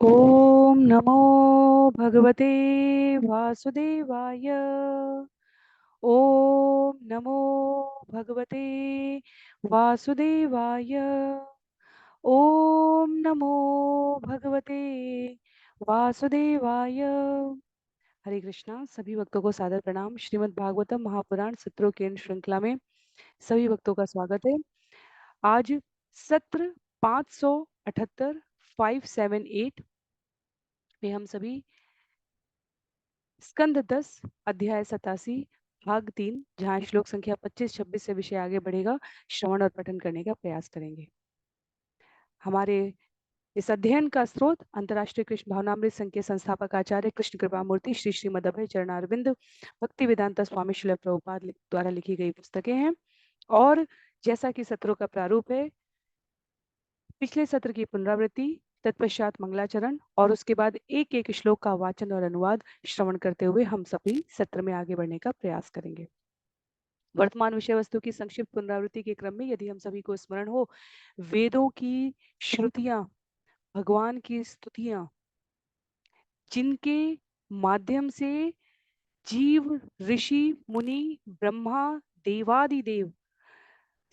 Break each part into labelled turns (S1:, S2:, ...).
S1: ओम नमो भगवते वासुदेवाय। ओम नमो भगवते वासुदेवाय। ओम नमो भगवते वासुदेवाय। हरे कृष्णा। सभी भक्तों को सादर प्रणाम। श्रीमद् भागवतम महापुराण सत्रों केंद्र श्रृंखला में सभी भक्तों का स्वागत है। आज सत्र 578 578 में हम सभी स्कंद 10 अध्याय 87 भाग 3 जहाँ श्लोक संख्या 25-26 से विषय आगे बढ़ेगा, श्रवण और पठन करने का प्रयास करेंगे। हमारे इस अध्ययन का स्रोत अंतर्राष्ट्रीय कृष्ण भावनामृत संघ के संस्थापक आचार्य कृष्ण कृपा मूर्ति श्री श्रीमद अभय चरणारविंद भक्ति वेदांता स्वामी श्रील प्रभुपाद द्वारा लिखी गई पुस्तकें हैं। और जैसा कि सत्रों का प्रारूप है, पिछले सत्र की पुनरावृत्ति, तत्पश्चात मंगलाचरण और उसके बाद एक एक श्लोक का वाचन और अनुवाद श्रवण करते हुए हम सभी सत्र में आगे बढ़ने का प्रयास करेंगे। वर्तमान विषय वस्तु की संक्षिप्त पुनरावृत्ति के क्रम में यदि हम सभी को स्मरण हो, वेदों की श्रुतियां, भगवान की स्तुतियां, जिनके माध्यम से जीव, ऋषि, मुनि, ब्रह्मा, देवादिदेव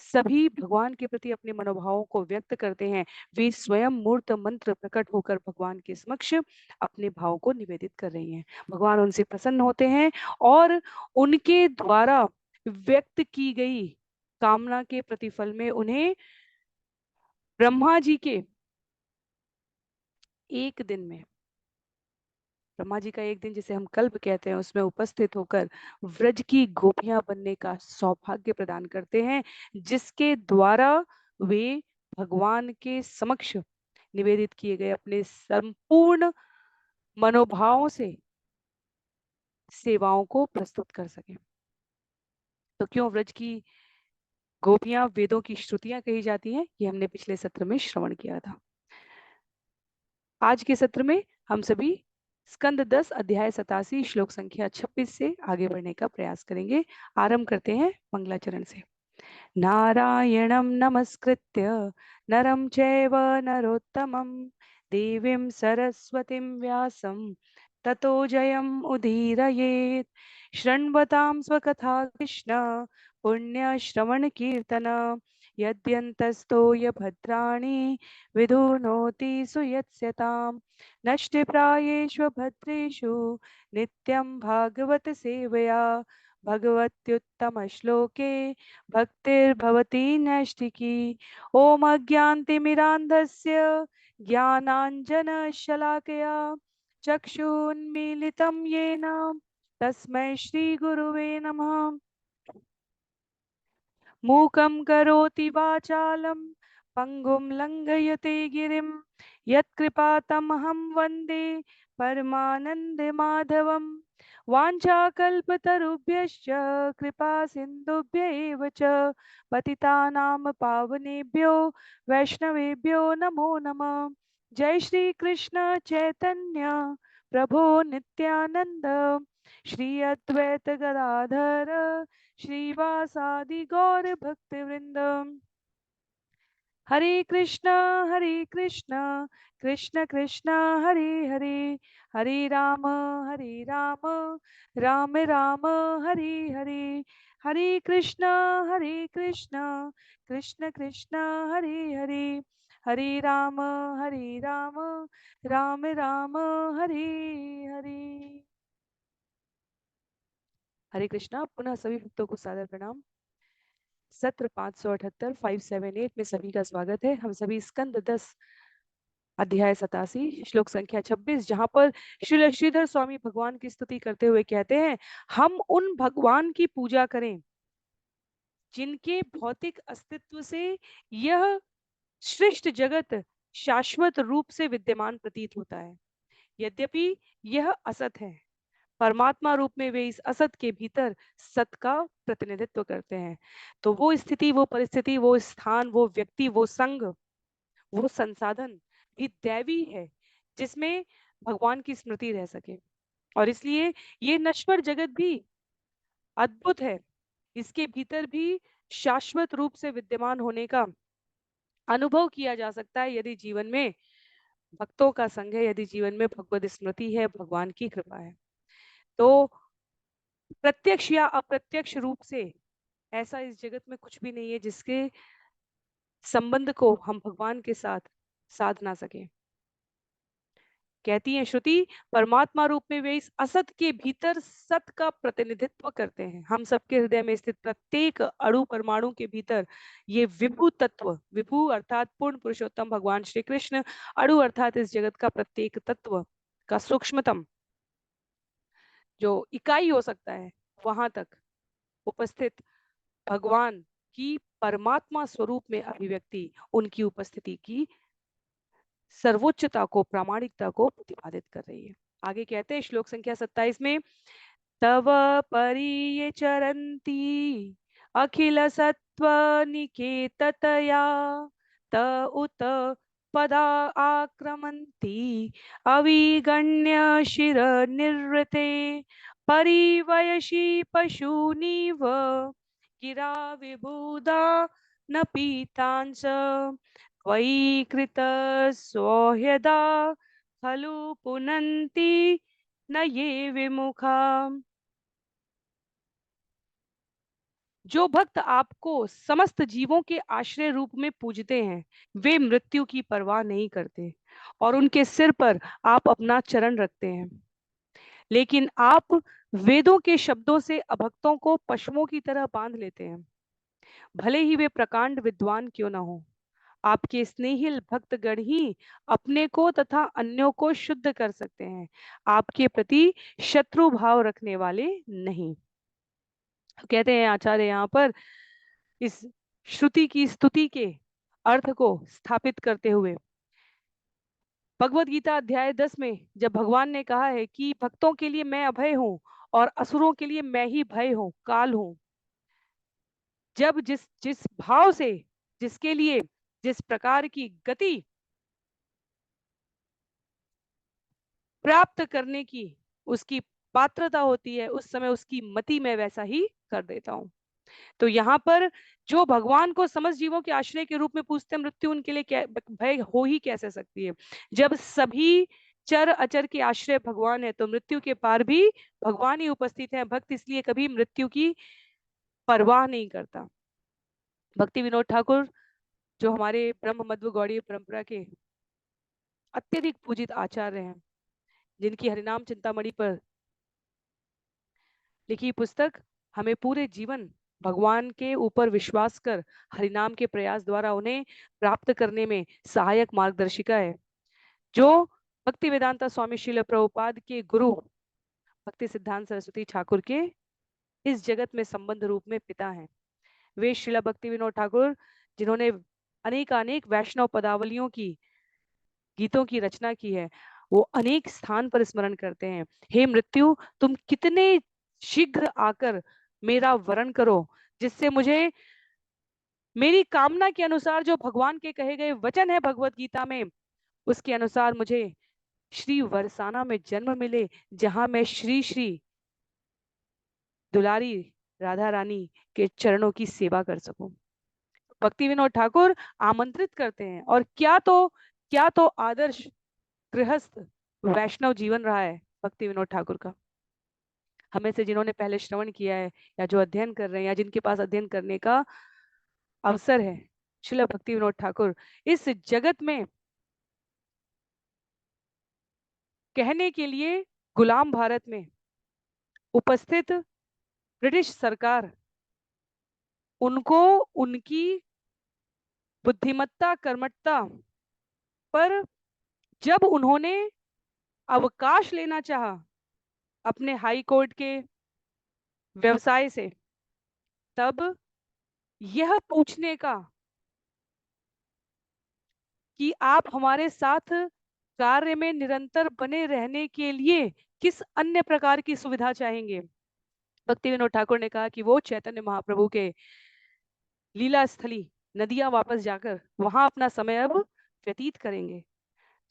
S1: सभी भगवान के प्रति अपने मनोभावों को व्यक्त करते हैं, वे स्वयं मूर्त मंत्र प्रकट होकर भगवान के समक्ष अपने भावों को निवेदित कर रही हैं। भगवान उनसे प्रसन्न होते हैं और उनके द्वारा व्यक्त की गई कामना के प्रतिफल में उन्हें ब्रह्मा जी के एक दिन में, ब्रह्मा जी का एक दिन जिसे हम कल्प कहते हैं, उसमें उपस्थित होकर व्रज की गोपियां बनने का सौभाग्य प्रदान करते हैं, जिसके द्वारा वे भगवान के समक्ष निवेदित किए गए अपने संपूर्ण मनोभावों से सेवाओं को प्रस्तुत कर सके। तो क्यों व्रज की गोपियां वेदों की श्रुतियां कही जाती हैं, ये हमने पिछले सत्र में श्रवण किया था। आज के सत्र में हम सभी स्कंद 10 अध्याय 87 श्लोक संख्या 26 से आगे बढ़ने का प्रयास करेंगे। आरंभ करते हैं मंगलाचरण से। नारायणं नमस्कृत्य नरं चैव नरोत्तमं देवीं सरस्वतीं व्यासं ततो जयम् उदीरयेत्। शृण्वतां स्वकथा कृष्ण पुण्यश्रवण कीर्तन यद्यन्तस्तोय भद्राणि विधुनोति सुयत्स्यतां। नष्टप्रायेषु भद्रेषु नित्यं भागवत सेवया भगवत्युत्तमश्लोके भक्तिर्भवति नैष्ठिकी। ॐ अज्ञानतिमिरान्धस्य ज्ञानाञ्जनशलाकया चक्षुन्मीलितं येन तस्मै श्रीगुरुवे नमः। मूकं करोति वाचालं पंगुं लङ्घयते गिरिं यत्कृपातमहं वन्दे परमानन्दमाधवं। वाञ्छाकल्पतरुभ्यश्च कृपा सिन्धुभ्य एव च पतितानां पावनेभ्यो वैष्णवेभ्यो नमो नमः। जय श्री कृष्ण चैतन्य प्रभो नित्यानंद श्री अद्वैत गदाधर श्रीवासादि गौर भक्त वृंद। हरे कृष्णा कृष्ण कृष्ण हरे हरे, हरे राम राम राम हरे हरे। हरे कृष्णा कृष्ण कृष्ण हरे हरे, हरे राम राम राम हरे हरे। हरे कृष्णा। पुनः सभी भक्तों को सादर प्रणाम। सत्र 578 578 में सभी का स्वागत है। हम सभी स्कंद 10 अध्याय 87 श्लोक संख्या 26 जहां पर श्री श्रीधर स्वामी भगवान की स्तुति करते हुए कहते हैं, हम उन भगवान की पूजा करें जिनके भौतिक अस्तित्व से यह सृष्ट जगत शाश्वत रूप से विद्यमान प्रतीत होता है। यद्यपि यह असत है, परमात्मा रूप में वे इस असत के भीतर सत का प्रतिनिधित्व करते हैं। तो वो स्थिति, वो परिस्थिति, वो स्थान, वो व्यक्ति, वो संग, वो संसाधन भी दैवी है जिसमें भगवान की स्मृति रह सके। और इसलिए ये नश्वर जगत भी अद्भुत है, इसके भीतर भी शाश्वत रूप से विद्यमान होने का अनुभव किया जा सकता है यदि जीवन में भक्तों का संग है, यदि जीवन में भगवत स्मृति है, भगवान की कृपा है, तो प्रत्यक्ष या अप्रत्यक्ष रूप से ऐसा इस जगत में कुछ भी नहीं है जिसके संबंध को हम भगवान के साथ साध ना सके। कहती है श्रुति, परमात्मा रूप में वे इस असत के भीतर सत का प्रतिनिधित्व करते हैं। हम सबके हृदय में स्थित प्रत्येक अणु परमाणु के भीतर ये विभु तत्व, विभु अर्थात पूर्ण पुरुषोत्तम भगवान श्री कृष्ण, अणु अर्थात इस जगत का प्रत्येक तत्व का सूक्ष्मतम जो इकाई हो सकता है, वहां तक उपस्थित भगवान की परमात्मा स्वरूप में अभिव्यक्ति, उनकी उपस्थिति की सर्वोच्चता को, प्रामाणिकता को प्रतिपादित कर रही है। आगे कहते हैं श्लोक संख्या 27 में, तव परीये चरन्ति अखिल सत्व निकेततया त उत पदा आक्रमन्ति अविगण्य शिर निर्वृते परिवयसि पशूनिव गिरा विबुधा न पीतांस त्वयि कृत सोह्यदा खलु पुनन्ति न ये विमुखा। जो भक्त आपको समस्त जीवों के आश्रय रूप में पूजते हैं, वे मृत्यु की परवाह नहीं करते और उनके सिर पर आप अपना चरण रखते हैं। लेकिन आप वेदों के शब्दों से अभक्तों को पशुओं की तरह बांध लेते हैं, भले ही वे प्रकांड विद्वान क्यों न हो। आपके स्नेहिल भक्तगण ही अपने को तथा अन्यों को शुद्ध कर सकते हैं, आपके प्रति शत्रु भाव रखने वाले नहीं। कहते हैं आचार्य यहाँ पर इस श्रुति की स्तुति के अर्थ को स्थापित करते हुए, भगवत गीता अध्याय 10 में जब भगवान ने कहा है कि भक्तों के लिए मैं अभय हूं और असुरों के लिए मैं ही भय हूं, काल हूं, जब जिस जिस भाव से, जिसके लिए जिस प्रकार की गति प्राप्त करने की उसकी पात्रता होती है, उस समय उसकी मति मैं वैसा ही कर देता हूं। तो यहाँ पर जो भगवान को समस्त जीवों के आश्रय के रूप में पूजते हैं, मृत्यु उनके लिए क्या भय हो ही कैसे सकती है। जब सभी चर अचर के आश्रय भगवान है, तो मृत्यु के पार भी भगवान ही उपस्थित है। भक्त इसलिए कभी मृत्यु की परवाह नहीं करता। भक्ति विनोद ठाकुर जो हमारे ब्रह्म मध्व गौड़ीय परंपरा के अत्यधिक पूजित आचार्य हैं, जिनकी हरिनाम चिंतामणि पर लिखी पुस्तक हमें पूरे जीवन भगवान के ऊपर विश्वास कर हरिनाम के प्रयास द्वारा उन्हें प्राप्त करने में सहायक मार्गदर्शिका है। जो भक्ति वेदांता स्वामी श्रील प्रभुपाद के गुरु भक्ति सिद्धांत सरस्वती ठाकुर के इस जगत में संबंध रूप में पिता हैं। वे श्रीला भक्ति विनोद ठाकुर जिन्होंने अनेक वैष्णव पदावलियों की गीतों की रचना की है, वो अनेक स्थान पर स्मरण करते हैं, हे मृत्यु तुम कितने शीघ्र आकर मेरा वरण करो, जिससे मुझे मेरी कामना के अनुसार जो भगवान के कहे गए वचन है भगवत गीता में, उसके अनुसार मुझे श्री वरसाना में जन्म मिले, जहां मैं श्री श्री दुलारी राधा रानी के चरणों की सेवा कर सकूं। भक्ति विनोद ठाकुर आमंत्रित करते हैं, और क्या तो आदर्श गृहस्थ वैष्णव जीवन रहा है भक्ति विनोद ठाकुर का। हमें से जिन्होंने पहले श्रवण किया है या जो अध्ययन कर रहे हैं या जिनके पास अध्ययन करने का अवसर है, श्रील भक्ति विनोद ठाकुर इस जगत में कहने के लिए गुलाम भारत में उपस्थित ब्रिटिश सरकार उनको उनकी बुद्धिमत्ता कर्मठता पर जब उन्होंने अवकाश लेना चाहा अपने हाई कोर्ट के व्यवसाय से, तब यह पूछने का कि आप हमारे साथ कार्य में निरंतर बने रहने के लिए किस अन्य प्रकार की सुविधा चाहेंगे, भक्ति विनोद ठाकुर ने कहा कि वो चैतन्य महाप्रभु के लीला स्थली नदियां वापस जाकर वहां अपना समय अब व्यतीत करेंगे।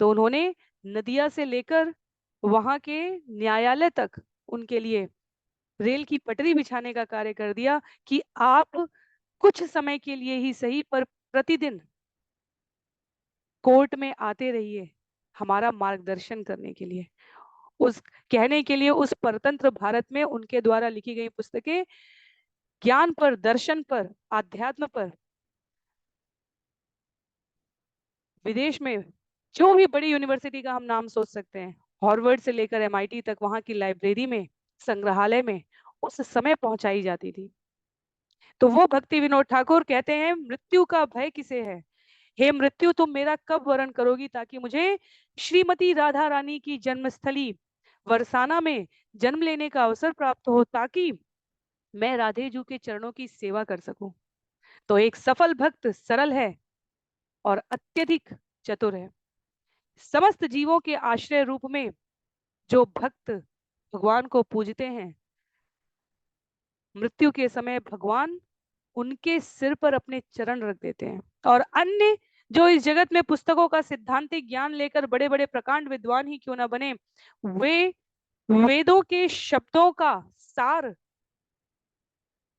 S1: तो उन्होंने नदिया से लेकर वहां के न्यायालय तक उनके लिए रेल की पटरी बिछाने का कार्य कर दिया कि आप कुछ समय के लिए ही सही पर प्रतिदिन कोर्ट में आते रहिए, हमारा मार्गदर्शन करने के लिए, उस कहने के लिए, उस परतंत्र भारत में उनके द्वारा लिखी गई पुस्तकें ज्ञान पर, दर्शन पर, आध्यात्म पर, विदेश में जो भी बड़ी यूनिवर्सिटी का हम नाम सोच सकते हैं, हार्वर्ड से लेकर एमआईटी तक, वहां की लाइब्रेरी में, संग्रहालय में उस समय पहुंचाई जाती थी। तो वो भक्ति विनोद ठाकुर कहते हैं, मृत्यु का भय किसे है, हे मृत्यु तुम मेरा कब वरण करोगी, ताकि मुझे श्रीमती राधा रानी की जन्मस्थली वरसाना में जन्म लेने का अवसर प्राप्त हो, ताकि मैं राधे जू के चरणों की सेवा कर सकूं। तो एक सफल भक्त सरल है और अत्यधिक चतुर है। समस्त जीवों के आश्रय रूप में जो भक्त भगवान को पूजते हैं, मृत्यु के समय भगवान उनके सिर पर अपने चरण रख देते हैं। और अन्य जो इस जगत में पुस्तकों का सिद्धांतिक ज्ञान लेकर बड़े बड़े प्रकांड विद्वान ही क्यों ना बने, वे वेदों के शब्दों का सार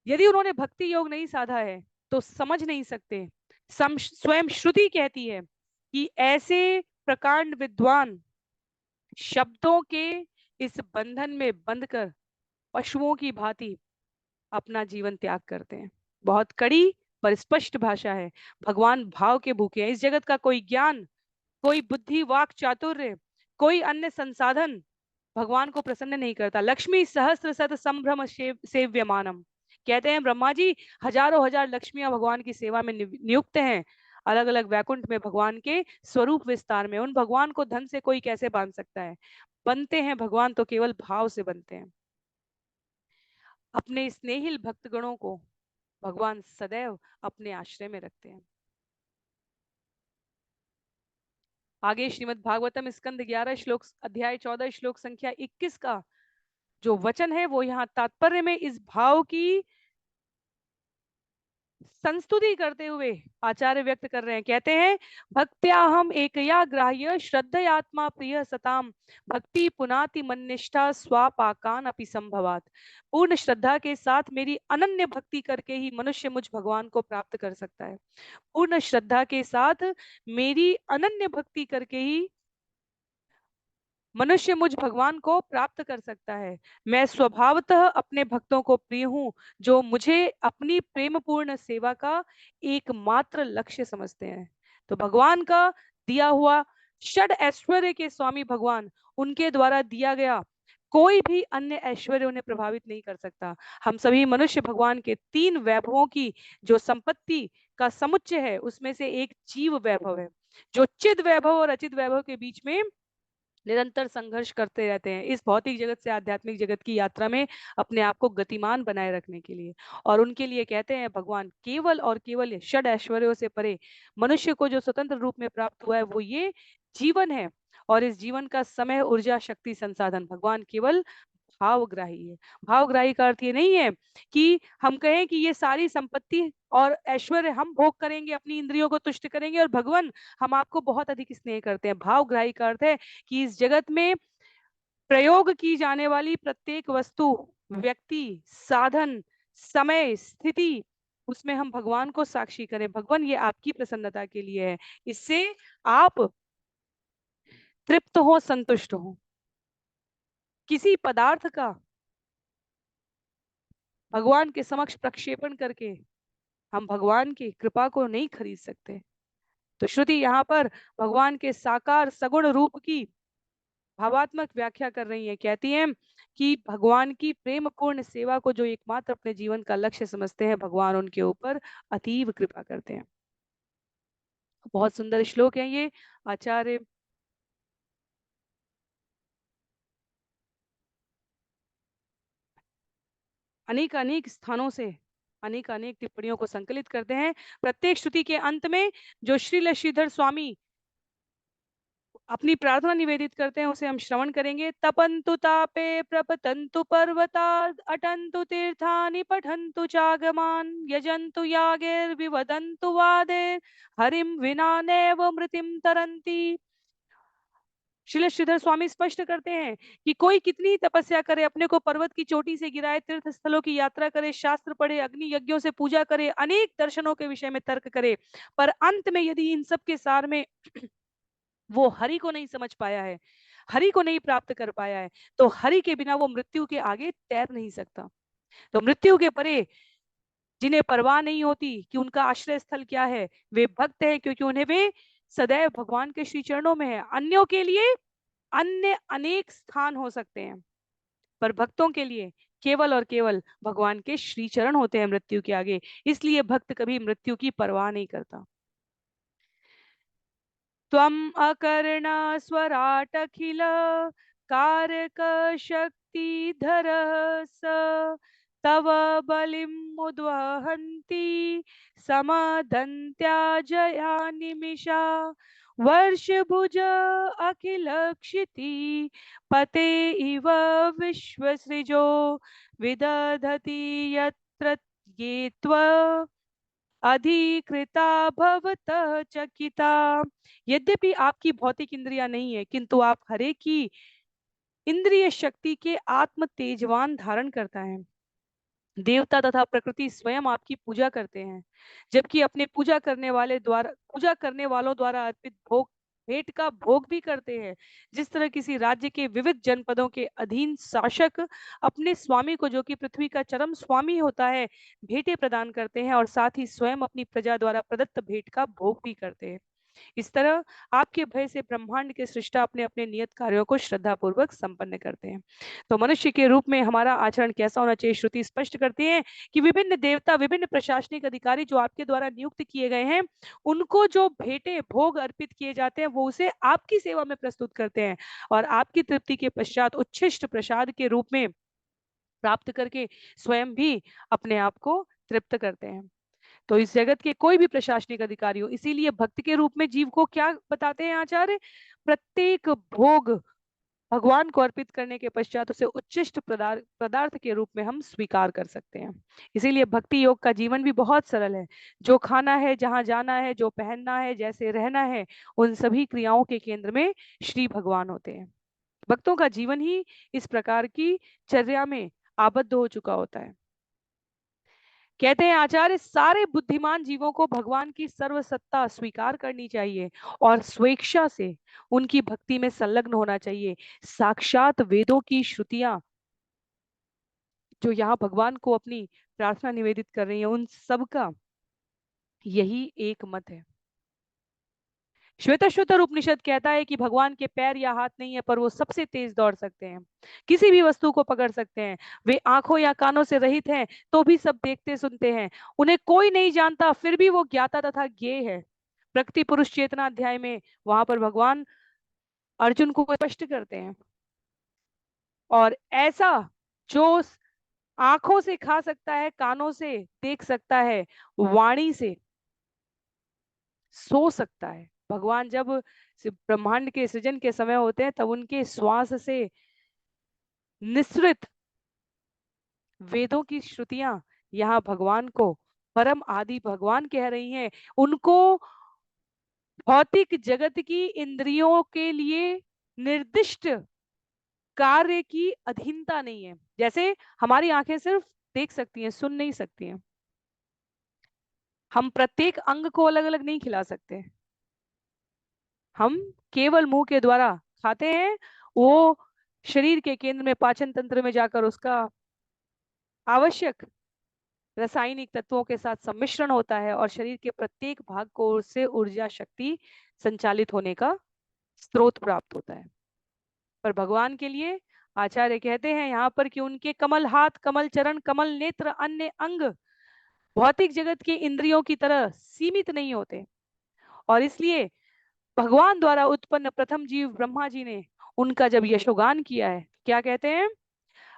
S1: यदि उन्होंने भक्ति योग नहीं साधा है तो समझ नहीं सकते। स्वयं श्रुति कहती है कि ऐसे प्रकांड विद्वान शब्दों के इस बंधन में बंधकर पशुओं की भांति अपना जीवन त्याग करते हैं। बहुत कड़ी पर स्पष्ट भाषा है। भगवान भाव के भूखे हैं। इस जगत का कोई ज्ञान, कोई बुद्धि, वाक चातुर्य, कोई अन्य संसाधन भगवान को प्रसन्न नहीं करता। लक्ष्मी सहस्त्र शत संभ्रम सेव्यमानम, कहते हैं ब्रह्मा जी हजारों हजार लक्ष्मियां भगवान की सेवा में नियुक्त हैं, अलग अलग वैकुंठ में भगवान के स्वरूप विस्तार में। उन भगवान को धन से कोई कैसे बांध सकता है। बनते हैं भगवान तो केवल भाव से बनते हैं। अपने स्नेहिल भक्तगणों को भगवान सदैव अपने आश्रय में रखते हैं। आगे श्रीमद् भागवतम स्कंद 11 श्लोक अध्याय 14 श्लोक संख्या 21 का जो वचन है वो यहाँ तात्पर्य में इस भाव की संस्तुति करते हुए आचार्य व्यक्त कर रहे हैं। कहते हैं, भक्त्या हम एकया ग्राह्य श्रद्धयात्मा प्रिय सताम भक्ति पुनाति मन्निष्ठा स्वापाकान अपि संभवात। पूर्ण श्रद्धा के साथ मेरी अनन्य भक्ति करके ही मनुष्य मुझ भगवान को प्राप्त कर सकता है। पूर्ण श्रद्धा के साथ मेरी अनन्य भक्ति करके ही मनुष्य मुझ भगवान को प्राप्त कर सकता है। मैं स्वभावतः अपने भक्तों को प्रिय हूँ, जो मुझे अपनी प्रेम पूर्ण सेवा का एकमात्र लक्ष्य समझते हैं। तो भगवान का दिया हुआ षड ऐश्वर्य के स्वामी भगवान, उनके द्वारा दिया गया कोई भी अन्य ऐश्वर्य उन्हें प्रभावित नहीं कर सकता। हम सभी मनुष्य भगवान के तीन वैभवों की जो संपत्ति का समुच्चय है, उसमें से एक जीव वैभव है, जो चिद वैभव और अचित वैभव के बीच में निरंतर संघर्ष करते रहते हैं इस भौतिक जगत से आध्यात्मिक जगत की यात्रा में अपने आप को गतिमान बनाए रखने के लिए। और उनके लिए कहते हैं भगवान केवल और केवल षड ऐश्वर्यों से परे मनुष्य को जो स्वतंत्र रूप में प्राप्त हुआ है वो ये जीवन है। और इस जीवन का समय, ऊर्जा, शक्ति, संसाधन भगवान केवल भावग्राही है। भावग्राही का अर्थ ये नहीं है कि हम कहें कि ये सारी संपत्ति और ऐश्वर्य हम भोग करेंगे, अपनी इंद्रियों को तुष्ट करेंगे और भगवान हम आपको बहुत अधिक स्नेह करते हैं। भावग्राही का अर्थ है कि इस जगत में प्रयोग की जाने वाली प्रत्येक वस्तु, व्यक्ति, साधन, समय, स्थिति, उसमें हम भगवान को साक्षी करें। भगवान ये आपकी प्रसन्नता के लिए है, इससे आप तृप्त हो, संतुष्ट हो। किसी पदार्थ का भगवान के समक्ष प्रक्षेपण करके हम भगवान की कृपा को नहीं खरीद सकते। तो श्रुति यहाँ पर भगवान के साकार सगुण रूप की भावात्मक व्याख्या कर रही है। कहती हैं कि भगवान की प्रेम पूर्ण सेवा को जो एकमात्र अपने जीवन का लक्ष्य समझते हैं, भगवान उनके ऊपर अतीव कृपा करते हैं। बहुत सुंदर श्लोक है ये। आचार्य अनेक अनेक स्थानों से अनेक अनेक टिप्पणियों को संकलित करते हैं। प्रत्येक श्रुति के अंत में जो श्री श्रीधर स्वामी अपनी प्रार्थना निवेदित करते हैं उसे हम श्रवण करेंगे। तपंतु तापे प्रपतंतु पर्वता अटंतु तीर्थानि पठंतु चागमान यजंतु यागैर्विवदन्तु वादैर् हरिम विना नैव मृतिम तरंती। श्रील श्रीधर स्वामी स्पष्ट करते हैं कि कोई कितनी तपस्या करे, अपने को पर्वत की चोटी से गिराए, तीर्थ स्थलों की यात्रा करे, शास्त्र पढ़े, अग्नि यज्ञों से पूजा करे, अनेक दर्शनों के विषय में तर्क करे, पर अंत में यदि इन सब के सार में वो हरि को नहीं समझ पाया है, हरि को नहीं प्राप्त कर पाया है, तो हरि के बिना वो मृत्यु के आगे तैर नहीं सकता। तो मृत्यु के परे जिन्हें परवाह नहीं होती कि उनका आश्रय स्थल क्या है, वे भक्त है, क्योंकि उन्हें वे सदैव भगवान के श्री चरणों में है। अन्यों के लिए अन्य अनेक स्थान हो सकते हैं, पर भक्तों के लिए केवल और केवल भगवान के श्री चरण होते हैं मृत्यु के आगे। इसलिए भक्त कभी मृत्यु की परवाह नहीं करता। त्वम् अकर्ण स्वराटखिल कारक शक्तिधर स तव बलिं मुद्वहन्ति समदन्त्या जया निमिषा वर्षभुज अखिल क्षिति पते इव विश्वसृजो विदधति यत्र ये अधिकृता भवतः चकिता। यद्यपि आपकी भौतिक इंद्रियां नहीं है, किंतु आप हरे की इंद्रिय शक्ति के आत्म तेजवान धारण करता है। देवता तथा प्रकृति स्वयं आपकी पूजा करते हैं, जबकि अपने पूजा करने वालों द्वारा अर्पित भोग भेंट का भोग भी करते हैं। जिस तरह किसी राज्य के विविध जनपदों के अधीन शासक अपने स्वामी को, जो कि पृथ्वी का चरम स्वामी होता है, भेंटें प्रदान करते हैं और साथ ही स्वयं अपनी प्रजा द्वारा प्रदत्त भेंट का भोग भी करते हैं, इस तरह आपके भय से ब्रह्मांड के सृष्टा अपने अपने नियत कार्यों को श्रद्धा पूर्वक संपन्न करते हैं। तो मनुष्य के रूप में हमारा आचरण कैसा होना चाहिए, श्रुति स्पष्ट करती है कि विभिन्न देवता, विभिन्न प्रशासनिक अधिकारी जो आपके द्वारा नियुक्त किए गए हैं, उनको जो भेंटे भोग अर्पित किए जाते हैं, वो उसे आपकी सेवा में प्रस्तुत करते हैं और आपकी तृप्ति के पश्चात उच्छिष्ट प्रसाद के रूप में प्राप्त करके स्वयं भी अपने आप को तृप्त करते हैं। तो इस जगत के कोई भी प्रशासनिक अधिकारी हो, इसीलिए भक्त के रूप में जीव को क्या बताते हैं आचार्य, प्रत्येक भोग भगवान को अर्पित करने के पश्चात उसे उच्चिष्ट पदार्थ के रूप में हम स्वीकार कर सकते हैं। इसीलिए भक्ति योग का जीवन भी बहुत सरल है। जो खाना है, जहां जाना है, जो पहनना है, जैसे रहना है, उन सभी क्रियाओं के केंद्र में श्री भगवान होते हैं। भक्तों का जीवन ही इस प्रकार की चर्या में आबद्ध हो चुका होता है। कहते हैं आचार्य, सारे बुद्धिमान जीवों को भगवान की सर्वसत्ता स्वीकार करनी चाहिए और स्वेच्छा से उनकी भक्ति में संलग्न होना चाहिए। साक्षात वेदों की श्रुतियां जो यहाँ भगवान को अपनी प्रार्थना निवेदित कर रही है, उन सब का यही एक मत है। श्वेताश्वतर उपनिषद कहता है कि भगवान के पैर या हाथ नहीं है, पर वो सबसे तेज दौड़ सकते हैं, किसी भी वस्तु को पकड़ सकते हैं। वे आंखों या कानों से रहित हैं, तो भी सब देखते सुनते हैं। उन्हें कोई नहीं जानता, फिर भी वो ज्ञाता तथा ज्ञेय है। प्रकृति पुरुष चेतना अध्याय में वहां पर भगवान अर्जुन को स्पष्ट करते हैं। और ऐसा जो आंखों से खा सकता है, कानों से देख सकता है, वाणी से सो सकता है। भगवान जब ब्रह्मांड के सृजन के समय होते हैं, तब उनके श्वास से निसृत वेदों की श्रुतियां यहाँ भगवान को परम आदि भगवान कह रही हैं। उनको भौतिक जगत की इंद्रियों के लिए निर्दिष्ट कार्य की अधीनता नहीं है। जैसे हमारी आंखें सिर्फ देख सकती हैं, सुन नहीं सकती हैं। हम प्रत्येक अंग को अलग अलग नहीं खिला सकते। हम केवल मुंह के द्वारा खाते हैं, वो शरीर के केंद्र में पाचन तंत्र में जाकर उसका आवश्यक रासायनिक तत्वों के साथ सम्मिश्रण होता है और शरीर के प्रत्येक भाग को उससे ऊर्जा शक्ति संचालित होने का स्रोत प्राप्त होता है। पर भगवान के लिए आचार्य कहते हैं यहाँ पर कि उनके कमल हाथ, कमल चरण, कमल नेत्र, अन्य अंग भौतिक जगत के इंद्रियों की तरह सीमित नहीं होते। और इसलिए भगवान द्वारा उत्पन्न प्रथम जीव ब्रह्मा जी ने उनका जब यशोगान किया है, क्या कहते हैं,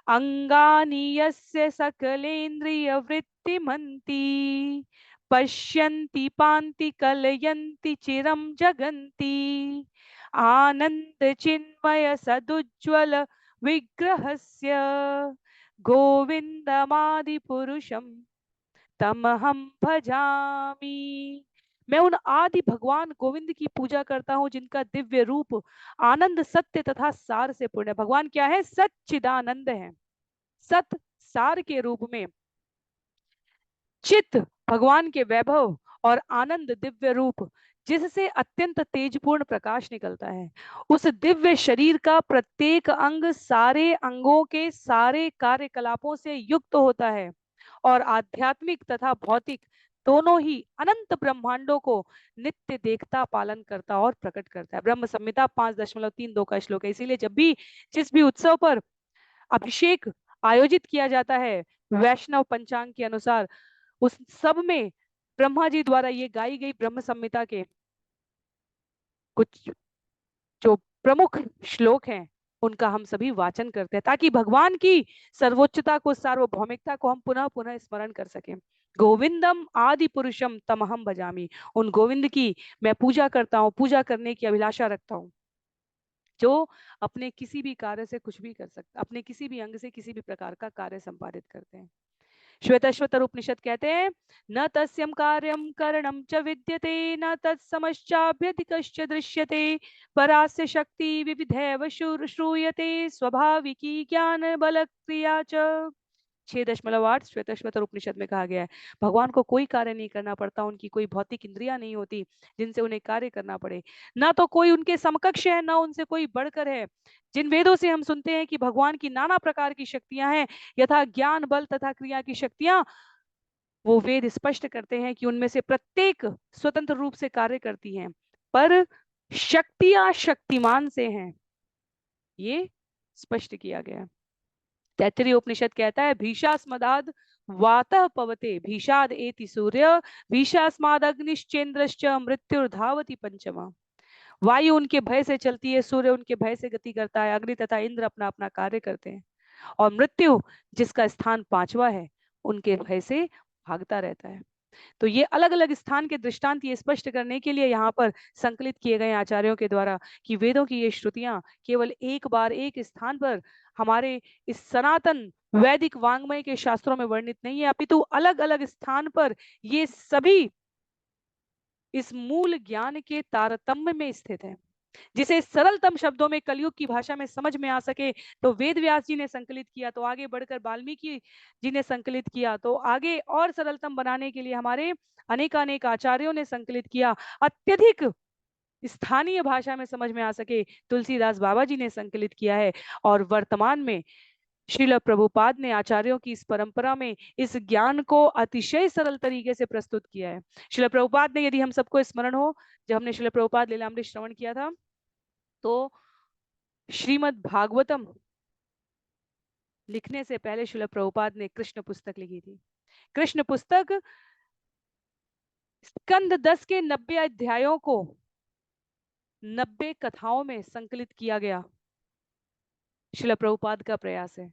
S1: अंगानि यस्य सकलेन्द्रिय वृत्तिमन्ति पश्यन्ति पान्ति कलयन्ति चिरं जगन्ति आनंद चिन्मय सदुज्ज्वल विग्रहस्य गोविंदमादि पुरुषम तमहम भजामि। मैं उन आदि भगवान गोविंद की पूजा करता हूँ, जिनका दिव्य रूप आनंद, सत्य तथा सार से पूर्ण है। भगवान क्या है, सच्चिदानंद है। सत सार के रूप में, चित भगवान के वैभव और आनंद दिव्य रूप जिससे अत्यंत तेजपूर्ण प्रकाश निकलता है। उस दिव्य शरीर का प्रत्येक अंग सारे अंगों के सारे कार्यकलापों से युक्त होता है और आध्यात्मिक तथा भौतिक दोनों ही अनंत ब्रह्मांडों को नित्य देखता, पालन करता और प्रकट करता है। ब्रह्म संहिता 5.32 का श्लोक है। इसीलिए जब भी जिस भी उत्सव पर अभिषेक आयोजित किया जाता है वैष्णव पंचांग के अनुसार, उस सब में ब्रह्मा जी द्वारा ये गाई गई ब्रह्म संहिता के कुछ जो प्रमुख श्लोक हैं उनका हम सभी वाचन करते हैं, ताकि भगवान की सर्वोच्चता को, सार्वभौमिकता को हम पुनः पुनः स्मरण कर सकें। गोविंदम आदि पुरुषम तमहम भजामी, उन गोविंद की मैं पूजा करता हूँ, पूजा करने की अभिलाषा रखता हूँ, जो अपने किसी भी कार्य से कुछ भी कर सकता, अपने किसी भी अंग से किसी भी प्रकार का कार्य संपादित करते हैं। श्वेतश्वतर उपनिषद कहते हैं, न तस्यम कार्यम करणम च विद्यते न तत्समश्चाभ्यधिकश्च दृश्यते परास्य शक्ति विविधैव श्रूयते स्वाभाविकी ज्ञान बल क्रिया च। 6.8 श्वेतश्वतर उपनिषद में कहा गया है, भगवान को कोई कार्य नहीं करना पड़ता, उनकी कोई भौतिक इंद्रियां नहीं होती जिनसे उन्हें कार्य करना पड़े, ना तो कोई उनके समकक्ष है, ना उनसे कोई बढ़कर है। जिन वेदों से हम सुनते हैं कि भगवान की नाना प्रकार की शक्तियां हैं, यथा ज्ञान बल तथा क्रिया की शक्तियां, वो वेद स्पष्ट करते हैं कि उनमें से प्रत्येक स्वतंत्र रूप से कार्य करती हैं, पर शक्तियां शक्तिमान से हैं, ये स्पष्ट किया गया। तैत्तिरीय उपनिषद कहता है, भीषास्मदाद वातः पवते भीषाद एति सूर्य भीषास्माद अग्निश्चेन्द्रश्च मृत्युर्धावति पंचमा। वायु उनके भय से चलती है, सूर्य उनके भय से गति करता है, अग्नि तथा इंद्र अपना अपना कार्य करते हैं, और मृत्यु जिसका स्थान 5वां है उनके भय से भागता रहता है। तो ये अलग अलग स्थान के दृष्टांत ये स्पष्ट करने के लिए यहाँ पर संकलित किए गए आचार्यों के द्वारा कि वेदों की ये श्रुतियां केवल एक बार एक स्थान पर हमारे इस सनातन वैदिक वांग्मय के शास्त्रों में वर्णित नहीं है, अपितु अलग अलग स्थान पर ये सभी इस मूल ज्ञान के तारतम्य में स्थित है। जिसे सरलतम शब्दों में कलयुग की भाषा में समझ में आ सके तो वेद व्यास जी ने संकलित किया, तो आगे बढ़कर वाल्मीकि जी ने संकलित किया, तो आगे और सरलतम बनाने के लिए हमारे अनेकानेक आचार्यों ने संकलित किया, अत्यधिक स्थानीय भाषा में समझ में आ सके तुलसीदास बाबा जी ने संकलित किया है, और वर्तमान में श्रील प्रभुपाद ने आचार्यों की इस परंपरा में इस ज्ञान को अतिशय सरल तरीके से प्रस्तुत किया है। श्रील प्रभुपाद ने, यदि हम सबको स्मरण हो, जब हमने श्रील प्रभुपाद लीलामृत श्रवण किया था, तो श्रीमद् भागवतम लिखने से पहले श्रील प्रभुपाद ने कृष्ण पुस्तक लिखी थी। कृष्ण पुस्तक स्कंद 10 के 90 अध्यायों को 90 कथाओं में संकलित किया गया श्रील प्रभुपाद का प्रयास है।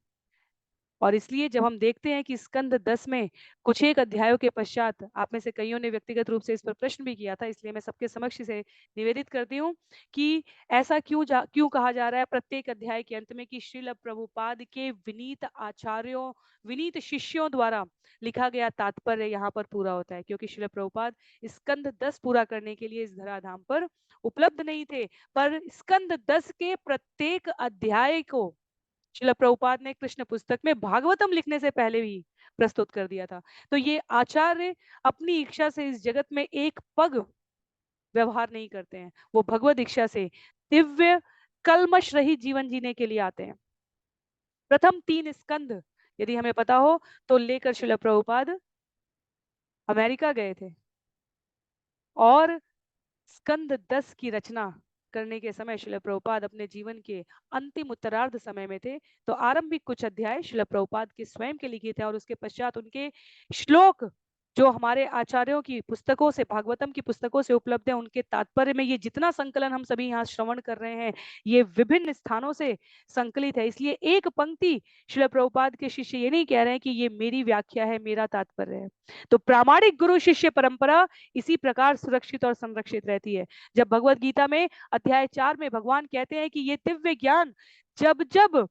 S1: और इसलिए जब हम देखते हैं कि स्कंद 10 में कुछ एक अध्यायों के पश्चात, आप में से कईयों ने व्यक्तिगत रूप से इस पर प्रश्न भी किया था, इसलिए मैं सबके समक्ष से निवेदित करती हूँ कि ऐसा क्यों कहा जा रहा है प्रत्येक अध्याय के अंत में कि श्रील प्रभुपाद के विनीत आचार्यों, विनीत शिष्यों द्वारा लिखा गया तात्पर्य यहाँ पर पूरा होता है, क्योंकि श्रील प्रभुपाद स्कंद 10 पूरा करने के लिए इस धराधाम पर उपलब्ध नहीं थे, पर स्कंद 10 के प्रत्येक अध्याय को श्रील प्रभुपाद ने कृष्ण पुस्तक में भागवतम लिखने से पहले भी प्रस्तुत कर दिया था। तो ये आचार्य अपनी इच्छा से इस जगत में एक पग व्यवहार नहीं करते हैं, वो भगवत इच्छा से दिव्य कलमश रहित जीवन जीने के लिए आते हैं। प्रथम 3 स्कंद यदि हमें पता हो तो लेकर श्रील प्रभुपाद अमेरिका गए थे, और स्कंद 10 की रचना करने के समय श्रील प्रभुपाद अपने जीवन के अंतिम उत्तरार्ध समय में थे, तो आरंभिक कुछ अध्याय श्रील प्रभुपाद के स्वयं के लिखे थे, और उसके पश्चात उनके श्लोक जो हमारे आचार्यों की पुस्तकों से, भागवतम की पुस्तकों से उपलब्ध है, उनके तात्पर्य में ये जितना संकलन हम सभी यहाँ श्रवण कर रहे हैं ये विभिन्न स्थानों से संकलित है। इसलिए एक पंक्ति श्रील प्रभुपाद के शिष्य ये नहीं कह रहे हैं कि ये मेरी व्याख्या है, मेरा तात्पर्य है। तो प्रामाणिक गुरु शिष्य परंपरा इसी प्रकार सुरक्षित और संरक्षित रहती है। जब भगवत गीता में अध्याय 4 में भगवान कहते हैं कि ये दिव्य ज्ञान जब जब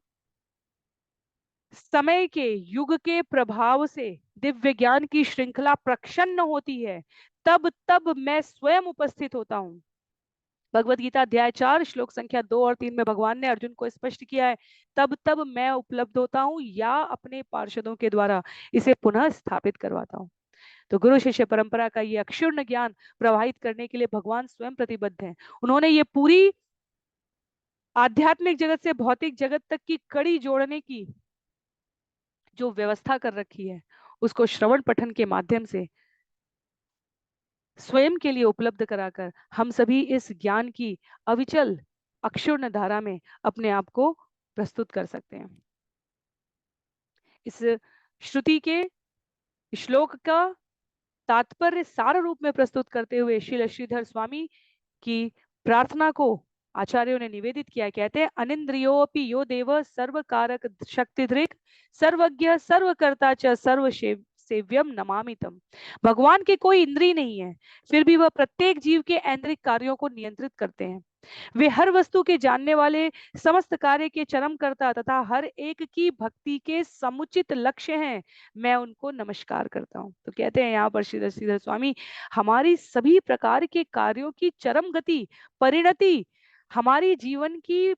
S1: समय के युग के प्रभाव से दिव्य ज्ञान की श्रृंखला प्रक्षन्न होती है, तब तब मैं स्वयं उपस्थित होता हूं। भगवत गीता अध्याय 4 श्लोक संख्या 2 और 3 में भगवान ने अर्जुन को स्पष्ट किया है, तब तब मैं उपलब्ध होता हूं या अपने पार्षदों के द्वारा इसे पुनः स्थापित करवाता हूं। तो गुरु शिष्य परंपरा का ये अक्षुण्ण ज्ञान प्रवाहित करने के लिए भगवान स्वयं प्रतिबद्ध हैं। उन्होंने ये पूरी आध्यात्मिक जगत से भौतिक जगत तक की कड़ी जोड़ने की जो व्यवस्था कर रखी है, उसको श्रवण पठन के माध्यम से स्वयं के लिए उपलब्ध कराकर हम सभी इस ज्ञान की अविचल अक्षुण्ण धारा में अपने आप को प्रस्तुत कर सकते हैं। इस श्रुति के श्लोक का तात्पर्य सार रूप में प्रस्तुत करते हुए श्रील श्रीधर स्वामी की प्रार्थना को आचार्यों ने निवेदित किया। कहते हैं, अनिंद्रियोपि यो देव सर्वकारक शक्तिधृक् सर्वज्ञ सर्वकर्ता च सेव्यम नमामि तम। भगवान के कोई इंद्रिय नहीं है, फिर भी वह प्रत्येक जीव के ऐन्द्रिक कार्यों को नियंत्रित करते हैं। वे हर वस्तु के जानने वाले, समस्त कार्य के चरम कर्ता तथा हर एक की भक्ति के समुचित लक्ष्य हैं। मैं उनको नमस्कार करता हूँ। तो कहते हैं यहाँ पर श्रीधर श्रीधर स्वामी, हमारी सभी प्रकार के कार्यों की चरम गति, परिणति, हमारी जीवन की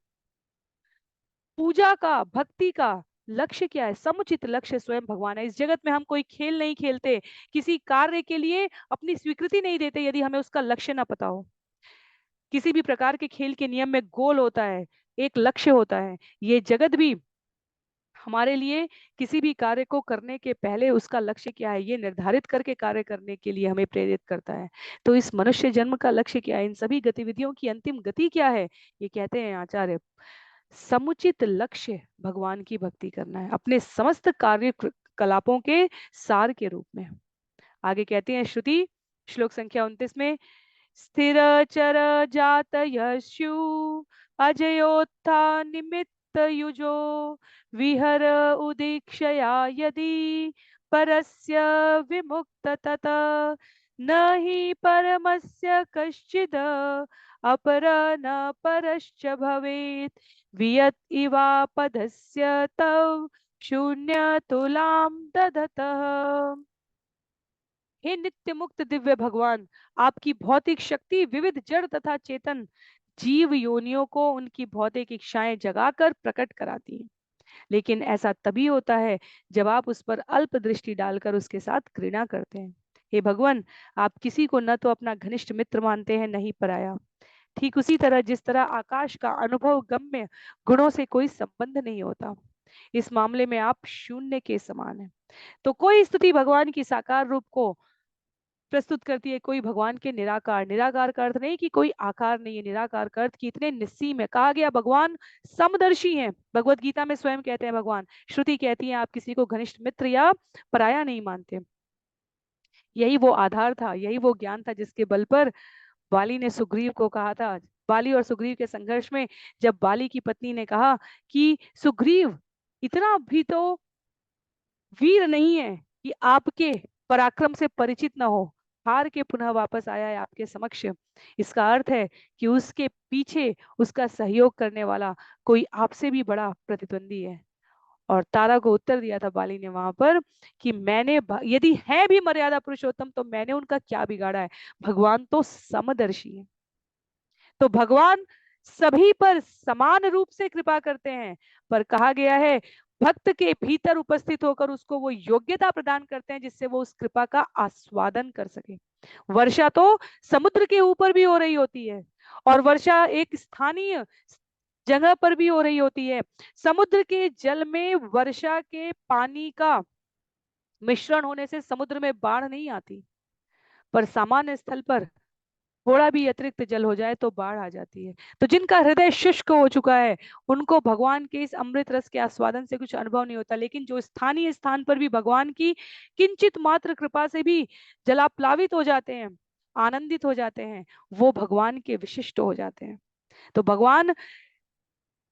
S1: पूजा का, भक्ति का लक्ष्य क्या है? समुचित लक्ष्य स्वयं भगवान है। इस जगत में हम कोई खेल नहीं खेलते, किसी कार्य के लिए अपनी स्वीकृति नहीं देते यदि हमें उसका लक्ष्य ना पता हो। किसी भी प्रकार के खेल के नियम में गोल होता है, एक लक्ष्य होता है। ये जगत भी हमारे लिए किसी भी कार्य को करने के पहले उसका लक्ष्य क्या है ये निर्धारित करके कार्य करने के लिए हमें प्रेरित करता है। तो इस मनुष्य जन्म का लक्ष्य क्या है? इन सभी गतिविधियों की अंतिम गति क्या है? ये कहते हैं आचार्य, समुचित लक्ष्य भगवान की भक्ति करना है, अपने समस्त कार्य कलापों के सार के रूप में। आगे कहते हैं श्रुति श्लोक संख्या 29 में, स्थिर चर जात यशु अजयोत्था निमित्त युजो विहर उदीक्षया यदि परस्य विमुक्त तत न हि परमस्य कश्चिद अपर न परश्च भवेत् वियत इवा पदस्य तव शून्य तुलाम दधतः। हे नित्य मुक्त दिव्य भगवान, आपकी भौतिक शक्ति विविध जड़ तथा चेतन जीव योनियों को उनकी भौतिक इच्छाएं जगाकर प्रकट कराती हैं। लेकिन ऐसा तभी होता है जब आप उस पर अल्प दृष्टि डालकर उसके साथ घृणा करते हैं। हे भगवान, आप किसी को न तो अपना घनिष्ठ मित्र मानते हैं, न ही पराया। ठीक उसी तरह जिस तरह आकाश का अनुभव गम्य गुणों से कोई संबंध नहीं होता, इस मामले में आप शून्य के समान हैं। तो कोई स्तुति भगवान की साकार रूप को प्रस्तुत करती है, कोई भगवान के निराकार। निराकार का अर्थ नहीं कि कोई आकार नहीं है, निराकार का अर्थ कि इतने निस्सीम है। कहा गया भगवान समदर्शी हैं, भगवत गीता में स्वयं कहते हैं भगवान। श्रुति कहती है आप किसी को घनिष्ठ मित्र या पराया नहीं मानते। यही वो आधार था, यही वो ज्ञान था जिसके बल पर बाली ने सुग्रीव को कहा था, बाली और सुग्रीव के संघर्ष में जब बाली की पत्नी ने कहा कि सुग्रीव इतना भी तो वीर नहीं है कि आपके पराक्रम से परिचित न हो, हार के पुनः वापस आया है आपके समक्ष। इसका अर्थ है कि उसके पीछे उसका सहयोग करने वाला कोई आपसे भी बड़ा प्रतिद्वंदी है। और तारा को उत्तर दिया था बाली ने वहां पर कि मैंने यदि है भी मर्यादा पुरुषोत्तम तो मैंने उनका क्या बिगाड़ा है? भगवान तो समदर्शी है। तो भगवान सभी पर समान रूप से कृपा करते हैं, पर कहा गया है भक्त के भीतर उपस्थित होकर उसको वो योग्यता प्रदान करते हैं जिससे वो उस कृपा का आस्वादन कर सके। वर्षा तो समुद्र के ऊपर भी हो रही होती है, और वर्षा एक स्थानीय जगह पर भी हो रही होती है। समुद्र के जल में वर्षा के पानी का मिश्रण होने से समुद्र में बाढ़ नहीं आती, पर सामान्य स्थल पर थोड़ा भी अतिरिक्त जल हो जाए तो बाढ़ आ जाती है। तो जिनका हृदय शुष्क हो चुका है उनको भगवान के इस अमृत रस के आस्वादन से कुछ अनुभव नहीं होता, लेकिन जो स्थानीय स्थान पर भी भगवान की किंचित मात्र कृपा से भी जलाप्लावित हो जाते हैं, आनंदित हो जाते हैं, वो भगवान के विशिष्ट हो जाते हैं। तो भगवान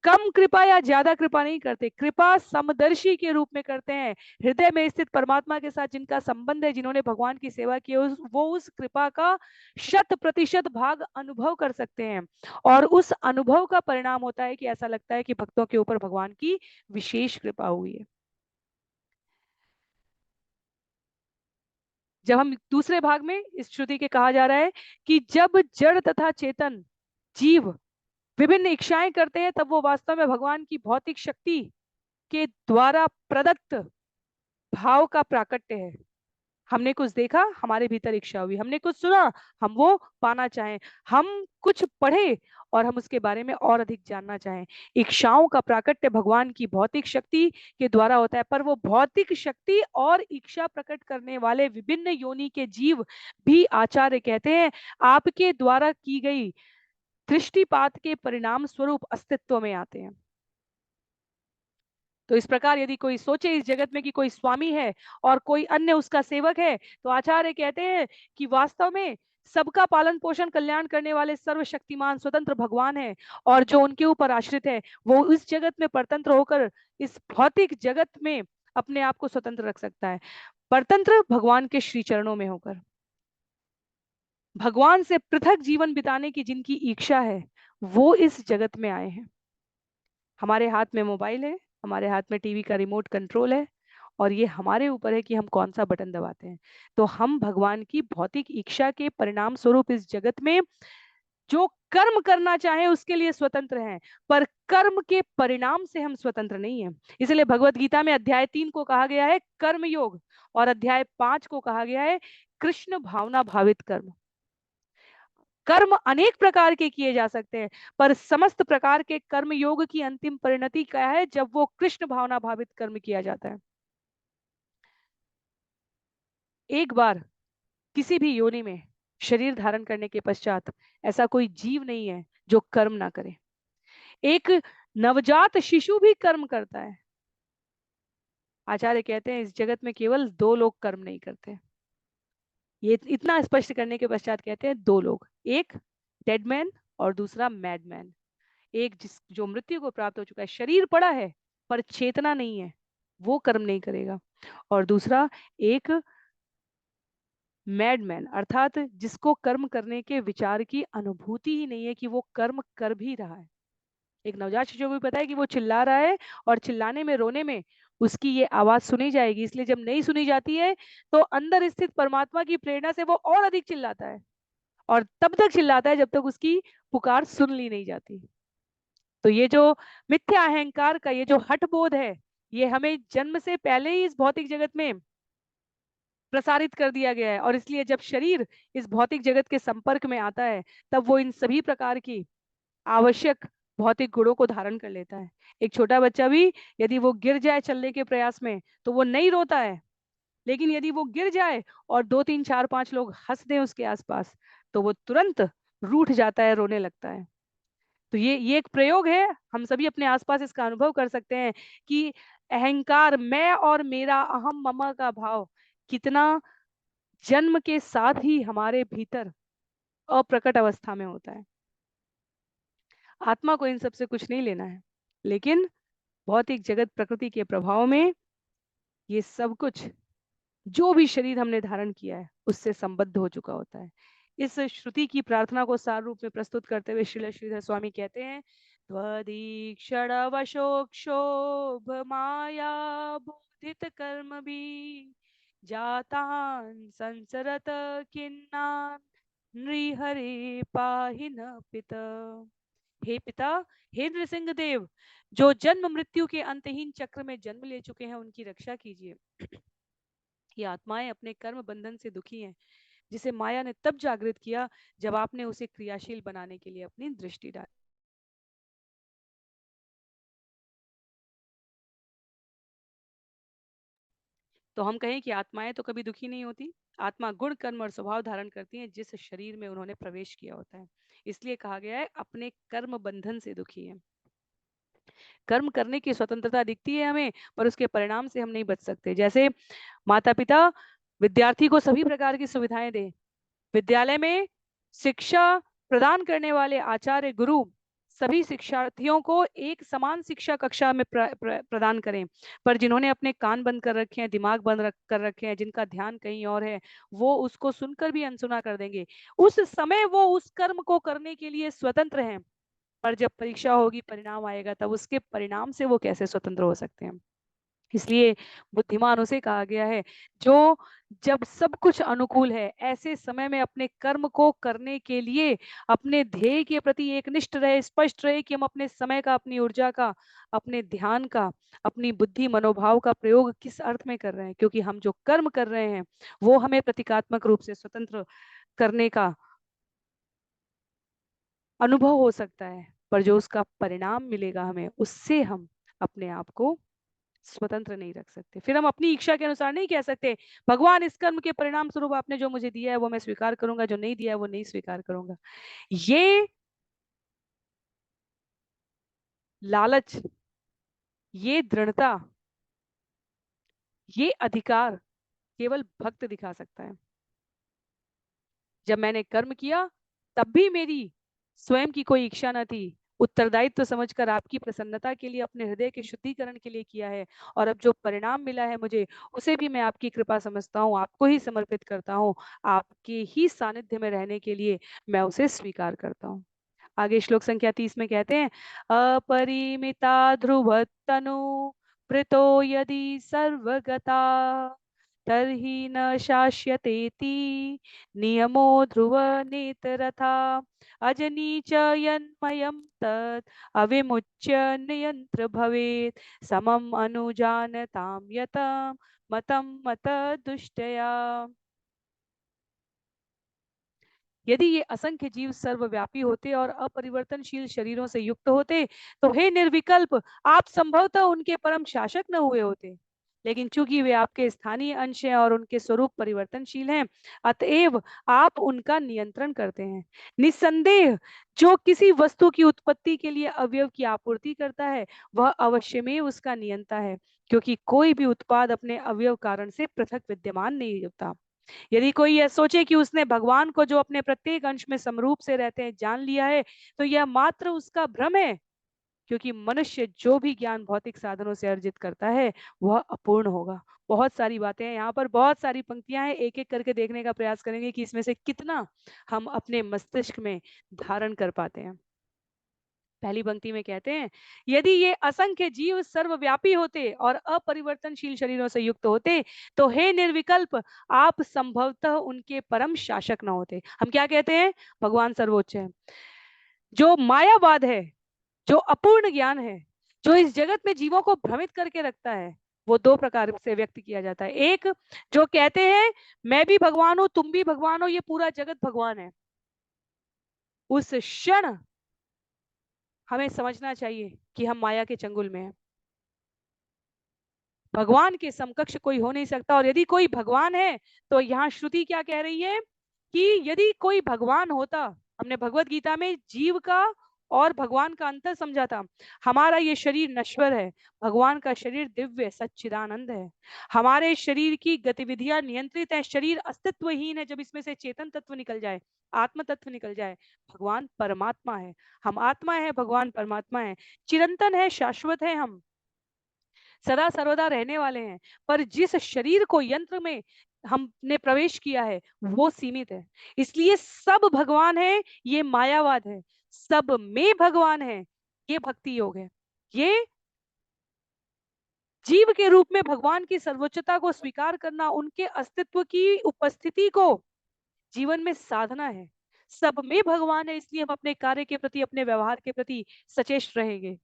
S1: कम कृपा या ज्यादा कृपा नहीं करते, कृपा समदर्शी के रूप में करते हैं। हृदय में स्थित परमात्मा के साथ जिनका संबंध है, जिन्होंने भगवान की सेवा की, वो उस कृपा का 100% भाग अनुभव कर सकते हैं। और उस अनुभव का परिणाम होता है कि ऐसा लगता है कि भक्तों के ऊपर भगवान की विशेष कृपा हुई है। जब हम दूसरे भाग में इस श्रुति के कहा जा रहा है कि जब जड़ तथा चेतन जीव विभिन्न इच्छाएं करते हैं, तब वो वास्तव में भगवान की भौतिक शक्ति के द्वारा प्रदत्त भाव का प्राकट्य है। हमने कुछ देखा, हमारे भीतर इच्छा हुई, हमने कुछ सुना, हम वो पाना चाहें, हम कुछ पढ़े और हम उसके बारे में और अधिक जानना चाहें। इच्छाओं का प्राकट्य भगवान की भौतिक शक्ति के द्वारा होता है, पर वो भौतिक शक्ति और इच्छा प्रकट करने वाले विभिन्न योनि के जीव भी आचार्य कहते हैं आपके द्वारा की गई दृष्टिपात के परिणाम स्वरूप अस्तित्व में आते हैं। तो इस प्रकार यदि कोई सोचे इस जगत में कि कोई स्वामी है और कोई अन्य उसका सेवक है, तो आचार्य कहते हैं कि वास्तव में सबका पालन पोषण कल्याण करने वाले सर्वशक्तिमान स्वतंत्र भगवान है, और जो उनके ऊपर आश्रित है वो इस जगत में परतंत्र होकर इस भौतिक जगत में अपने आप को स्वतंत्र रख सकता है, परतंत्र भगवान के श्री चरणों में होकर। भगवान से पृथक जीवन बिताने की जिनकी इच्छा है वो इस जगत में आए हैं। हमारे हाथ में मोबाइल है, हमारे हाथ में टीवी का रिमोट कंट्रोल है, और ये हमारे ऊपर है कि हम कौन सा बटन दबाते हैं। तो हम भगवान की भौतिक इच्छा के परिणाम स्वरूप इस जगत में जो कर्म करना चाहे उसके लिए स्वतंत्र हैं, पर कर्म के परिणाम से हम स्वतंत्र नहीं हैं। इसलिए भगवत गीता में अध्याय 3 को कहा गया है कर्म योग, और अध्याय 5 को कहा गया है कृष्ण भावना भावित कर्म। कर्म अनेक प्रकार के किए जा सकते हैं, पर समस्त प्रकार के कर्म योग की अंतिम परिणति क्या है? जब वो कृष्ण भावना भावित कर्म किया जाता है। एक बार किसी भी योनि में शरीर धारण करने के पश्चात ऐसा कोई जीव नहीं है जो कर्म ना करे। एक नवजात शिशु भी कर्म करता है। आचार्य कहते हैं इस जगत में केवल दो लोग कर्म नहीं करते। ये इतना स्पष्ट करने के पश्चात कहते हैं दो लोग, एक डेड मैन और दूसरा मैड मैन। एक जिस जो मृत्यु को प्राप्त हो चुका है, शरीर पड़ा है पर चेतना नहीं है, वो कर्म नहीं करेगा। और दूसरा एक मैडमैन, अर्थात जिसको कर्म करने के विचार की अनुभूति ही नहीं है कि वो कर्म कर भी रहा है। एक नवजात शिशु को भी पता है कि वो चिल्ला रहा है, और चिल्लाने में रोने में उसकी ये आवाज सुनी जाएगी, इसलिए जब नहीं सुनी जाती है तो अंदर स्थित परमात्मा की प्रेरणा से वो और अधिक चिल्लाता है, और तब तक चिल्लाता है जब तक उसकी पुकार सुन ली नहीं जाती। तो ये जो मिथ्या अहंकार का ये जो हठ बोध है, ये हमें जन्म से पहले ही इस भौतिक जगत में प्रसारित कर दिया गया है, और इसलिए जब शरीर इस भौतिक जगत के संपर्क में आता है तब वो इन सभी प्रकार की आवश्यक भौतिक गुणों को धारण कर लेता है। एक छोटा बच्चा भी यदि वो गिर जाए चलने के प्रयास में तो वो नहीं रोता है, लेकिन यदि वो गिर जाए और 2 3 4 5 लोग हंस दें उसके आसपास तो वो तुरंत रूठ जाता है, रोने लगता है। तो ये एक प्रयोग है, हम सभी अपने आसपास इसका अनुभव कर सकते हैं कि अहंकार, मैं और मेरा, अहम ममा का भाव कितना जन्म के साथ ही हमारे भीतर अप्रकट अवस्था में होता है। आत्मा को इन सब से कुछ नहीं लेना है, लेकिन भौतिक जगत प्रकृति के प्रभाव में ये सब कुछ जो भी शरीर हमने धारण किया है उससे संबद्ध हो चुका होता है। इस श्रुति की प्रार्थना को सार रूप में प्रस्तुत करते हुए श्रील श्रीधर स्वामी कहते हैं, त्वदीक्षणवशोक्षोभ माया बोधित कर्म भी जातान संसरत किन्नान नृहरे पाहि न पिता। हे पिता, हे नृसिंह देव, जो जन्म मृत्यु के अंतहीन चक्र में जन्म ले चुके हैं उनकी रक्षा कीजिए। ये आत्माएं अपने कर्म बंधन से दुखी हैं, जिसे माया ने तब जागृत किया जब आपने उसे क्रियाशील बनाने के लिए अपनी दृष्टि डाली। तो हम कहें कि आत्माएं तो कभी दुखी नहीं होती। आत्मा गुण कर्म और स्वभाव धारण करती हैं जिस शरीर में उन्होंने प्रवेश किया होता है। इसलिए कहा गया है अपने कर्म बंधन से दुखी है। कर्म करने की स्वतंत्रता दिखती है हमें, पर उसके परिणाम से हम नहीं बच सकते। जैसे माता पिता विद्यार्थी को सभी प्रकार की सुविधाएं दें, विद्यालय में शिक्षा प्रदान करने वाले आचार्य गुरु सभी शिक्षार्थियों को एक समान शिक्षा कक्षा में प्रदान करें, पर जिन्होंने अपने कान बंद कर रखे हैं, दिमाग कर रखे हैं, जिनका ध्यान कहीं और है, वो उसको सुनकर भी अनसुना कर देंगे। उस समय वो उस कर्म को करने के लिए स्वतंत्र हैं, पर जब परीक्षा होगी, परिणाम आएगा, तब उसके परिणाम से वो कैसे स्वतंत्र हो सकते हैं। इसलिए बुद्धिमान उसे कहा गया है जो जब सब कुछ अनुकूल है ऐसे समय में अपने कर्म को करने के लिए अपने ध्येय के प्रति एकनिष्ठ रहे, स्पष्ट रहे कि हम अपने समय का, अपनी ऊर्जा का, अपने ध्यान का, अपनी बुद्धि मनोभाव का प्रयोग किस अर्थ में कर रहे हैं, क्योंकि हम जो कर्म कर रहे हैं वो हमें प्रतीकात्मक रूप से स्वतंत्र करने का अनुभव हो सकता है, पर जो उसका परिणाम मिलेगा हमें, उससे हम अपने आप को स्वतंत्र नहीं रख सकते। फिर हम अपनी इच्छा के अनुसार नहीं कह सकते भगवान इस कर्म के परिणाम स्वरूप आपने जो मुझे दिया है वो मैं स्वीकार करूंगा, जो नहीं दिया है वो नहीं स्वीकार करूंगा। ये लालच, ये दृढ़ता, ये अधिकार केवल भक्त दिखा सकता है। जब मैंने कर्म किया तब भी मेरी स्वयं की कोई इच्छा न थी, उत्तरदायित्व समझकर आपकी प्रसन्नता के लिए, अपने हृदय के शुद्धिकरण के लिए किया है। और अब जो परिणाम मिला है मुझे, उसे भी मैं आपकी कृपा समझता हूँ, आपको ही समर्पित करता हूँ, आपके ही सानिध्य में रहने के लिए मैं उसे स्वीकार करता हूँ। आगे श्लोक संख्या 30 में कहते हैं, अपरिमिता ध्रुव तनु वृतो यदि सर्वगता तर्हि न शास्यतेति नियमो ध्रुव नेतरथा अजनी च यन्मयं तत् अविमुच्य नियंत्र भवेत् समम अनुजानतां यतं मतं मत दुष्टया। यदि ये असंख्य जीव सर्वव्यापी होते और अपरिवर्तनशील शरीरों से युक्त होते तो हे निर्विकल्प, आप संभवतः उनके परम शासक न हुए होते। लेकिन चूंकि वे आपके स्थानीय अंश हैं और उनके स्वरूप परिवर्तनशील हैं, अतएव आप उनका नियंत्रण करते हैं। निस्संदेह जो किसी वस्तु की उत्पत्ति के लिए अवयव की आपूर्ति करता है वह अवश्य में उसका नियंता है, क्योंकि कोई भी उत्पाद अपने अवयव कारण से पृथक विद्यमान नहीं होता। यदि कोई यह सोचे कि उसने भगवान को जो अपने प्रत्येक अंश में समरूप से रहते हैं जान लिया है, तो यह मात्र उसका भ्रम है, क्योंकि मनुष्य जो भी ज्ञान भौतिक साधनों से अर्जित करता है वह अपूर्ण होगा। बहुत सारी बातें हैं यहाँ पर, बहुत सारी पंक्तियां हैं, एक एक करके देखने का प्रयास करेंगे कि इसमें से कितना हम अपने मस्तिष्क में धारण कर पाते हैं। पहली पंक्ति में कहते हैं, यदि ये असंख्य जीव सर्वव्यापी होते और अपरिवर्तनशील शरीरों से युक्त होते तो हे निर्विकल्प, आप संभवतः उनके परम शासक न होते। हम क्या कहते हैं? भगवान सर्वोच्च है। जो मायावाद है, जो अपूर्ण ज्ञान है, जो इस जगत में जीवों को भ्रमित करके रखता है, वो दो प्रकार से व्यक्त किया जाता है। एक, जो कहते हैं मैं भी भगवान हूं, तुम भी भगवान हो, ये पूरा जगत भगवान है। उस क्षण हमें समझना चाहिए कि हम माया के चंगुल में हैं। भगवान के समकक्ष कोई हो नहीं सकता, और यदि कोई भगवान है तो यहाँ श्रुति क्या कह रही है कि यदि कोई भगवान होता, हमने भगवत गीता में जीव का और भगवान का अंतर समझा था। हमारा ये शरीर नश्वर है, भगवान का शरीर दिव्य सच्चिदानंद है। हमारे शरीर की गतिविधियां नियंत्रित है, शरीर अस्तित्वहीन है जब इसमें से चेतन तत्व निकल जाए, आत्म तत्व निकल जाए। भगवान परमात्मा है, हम आत्मा है, भगवान परमात्मा है, चिरंतन है, शाश्वत है, हम सदा सर्वदा रहने वाले हैं। पर जिस शरीर को यंत्र में हमने प्रवेश किया है वो सीमित है। इसलिए सब भगवान है ये मायावाद है, सब में भगवान है ये भक्ति योग है। ये जीव के रूप में भगवान की सर्वोच्चता को स्वीकार करना, उनके अस्तित्व की उपस्थिति को जीवन में साधना है। सब में भगवान है, इसलिए हम अपने कार्य के प्रति, अपने व्यवहार के प्रति सचेष्ट रहेंगे।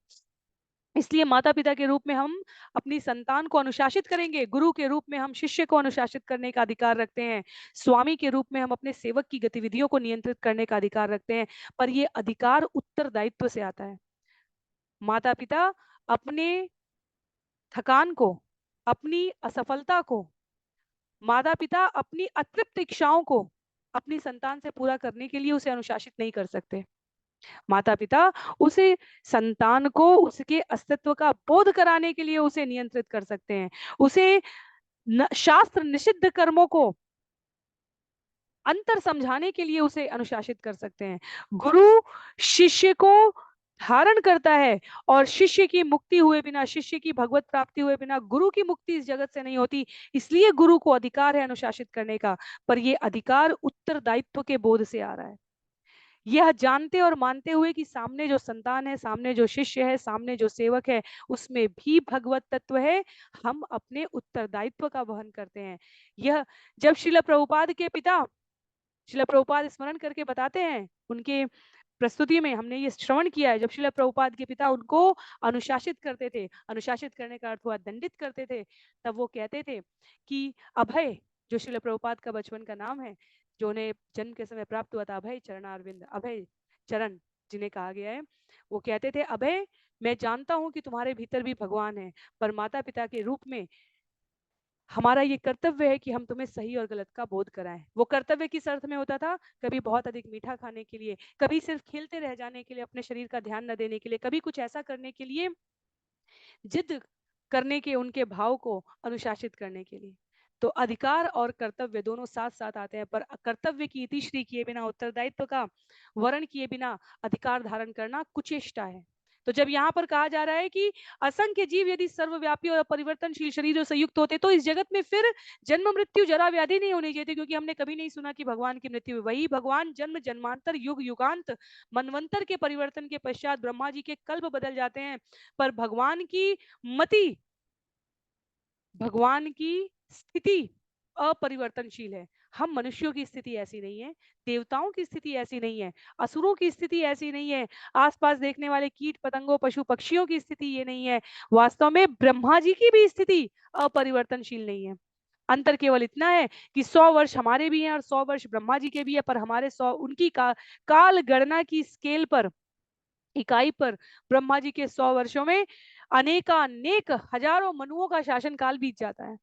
S1: इसलिए माता पिता के रूप में हम अपनी संतान को अनुशासित करेंगे, गुरु के रूप में हम शिष्य को अनुशासित करने का अधिकार रखते हैं, स्वामी के रूप में हम अपने सेवक की गतिविधियों को नियंत्रित करने का अधिकार रखते हैं। पर यह अधिकार उत्तरदायित्व से आता है। माता पिता अपने थकान को, अपनी असफलता को, माता पिता अपनी अतृप्त इच्छाओं को अपनी संतान से पूरा करने के लिए उसे अनुशासित नहीं कर सकते। माता पिता उसे, संतान को उसके अस्तित्व का बोध कराने के लिए उसे नियंत्रित कर सकते हैं, उसे शास्त्र निषिद्ध कर्मों को अंतर समझाने के लिए उसे अनुशासित कर सकते हैं। गुरु शिष्य को धारण करता है, और शिष्य की मुक्ति हुए बिना, शिष्य की भगवत प्राप्ति हुए बिना गुरु की मुक्ति इस जगत से नहीं होती। इसलिए गुरु को अधिकार है अनुशासित करने का, पर यह अधिकार उत्तरदायित्व के बोध से आ रहा है। यह जानते और मानते हुए कि सामने जो संतान है, सामने जो शिष्य है, सामने जो सेवक है, उसमें भी भगवत तत्व है, हम अपने उत्तरदायित्व का वहन करते हैं। यह जब श्रील प्रभुपाद के पिता, श्रील प्रभुपाद स्मरण करके बताते हैं, उनके प्रस्तुति में हमने ये श्रवण किया है, जब श्रील प्रभुपाद के पिता उनको अनुशासित करते थे, अनुशासित करने का अर्थ हुआ दंडित करते थे, तब वो कहते थे कि अभय, जो श्रील प्रभुपाद का बचपन का नाम है, जो उन्हें जन्म के समय प्राप्त हुआ था, अभय चरणारविंद, अभय चरण जिन्हें कहा गया है, वो कहते थे अभय, मैं जानता हूं कि तुम्हारे भीतर भी भगवान है, पर माता पिता के रूप में हमारा ये कर्तव्य है कि हम तुम्हें सही और गलत का बोध कराएं। वो कर्तव्य किस अर्थ में होता था? कभी बहुत अधिक मीठा खाने के लिए, कभी सिर्फ खेलते रह जाने के लिए, अपने शरीर का ध्यान न देने के लिए, कभी कुछ ऐसा करने के लिए, जिद करने के उनके भाव को अनुशासित करने के लिए। तो अधिकार और कर्तव्य दोनों साथ साथ आते हैं, पर कर्तव्य की इतिश्री किए बिना, उत्तरदायित्व का वर्ण किए बिना अधिकार धारण करना कुचेष्टा है। तो जब यहाँ पर कहा जा रहा है कि असंख्य जीव यदि सर्वव्यापी और परिवर्तनशील शरीरों से युक्त होते, तो इस जगत में फिर जन्म मृत्यु जरा व्याधि नहीं होनी चाहिए, क्योंकि हमने कभी नहीं सुना कि भगवान की मृत्यु। वही भगवान जन्म जन्मांतर युग युगांत मनवंतर के परिवर्तन के पश्चात ब्रह्मा जी के कल्प बदल जाते हैं, पर भगवान की मति, भगवान की स्थिति अपरिवर्तनशील है। हम मनुष्यों की स्थिति ऐसी नहीं है, देवताओं की स्थिति ऐसी नहीं है, असुरों की स्थिति ऐसी नहीं है, आसपास देखने वाले कीट पतंगों पशु पक्षियों की स्थिति ये नहीं है। वास्तव में ब्रह्मा जी की भी स्थिति अपरिवर्तनशील नहीं है। अंतर केवल इतना है कि 100 वर्ष हमारे भी हैं और 100 वर्ष ब्रह्मा जी के भी है, पर हमारे 100 उनकी काल गणना की स्केल पर, इकाई पर, ब्रह्मा जी के 100 वर्षों में अनेकानेक हजारों मनुओं का शासन काल बीत जाता है।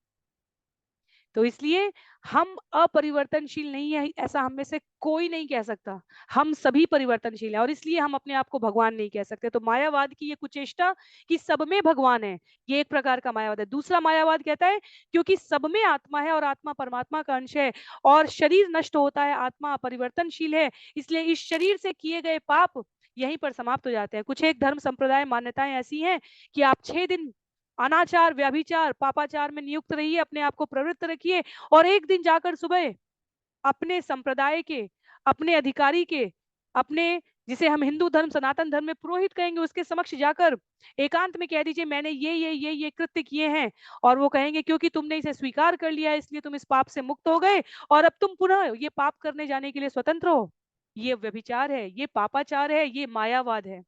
S1: तो इसलिए हम अपरिवर्तनशील नहीं है, ऐसा हम में से कोई नहीं कह सकता। हम सभी परिवर्तनशील हैं, और इसलिए हम अपने आप को भगवान नहीं कह सकते। तो मायावाद की ये कुचेष्टा कि सब में भगवान है, ये एक प्रकार का मायावाद है। दूसरा मायावाद कहता है क्योंकि सब में आत्मा है और आत्मा परमात्मा का अंश है, और शरीर नष्ट होता है, आत्मा अपरिवर्तनशील है, इसलिए इस शरीर से किए गए पाप यहीं पर समाप्त हो जाते हैं। कुछ एक धर्म संप्रदाय मान्यताएं ऐसी हैं कि आप 6 दिन अनाचार, व्यभिचार, पापाचार में नियुक्त रहिए, अपने आप को प्रवृत्त रखिए, और एक दिन जाकर सुबह अपने संप्रदाय के, अपने अधिकारी के, अपने, जिसे हम हिंदू धर्म सनातन धर्म में पुरोहित कहेंगे, उसके समक्ष जाकर एकांत में कह दीजिए मैंने ये कृत्य किए हैं, और वो कहेंगे क्योंकि तुमने इसे स्वीकार कर लिया है इसलिए तुम इस पाप से मुक्त हो गए, और अब तुम पुनः ये पाप करने जाने के लिए स्वतंत्र हो। ये व्यभिचार है, ये पापाचार है, ये मायावाद है।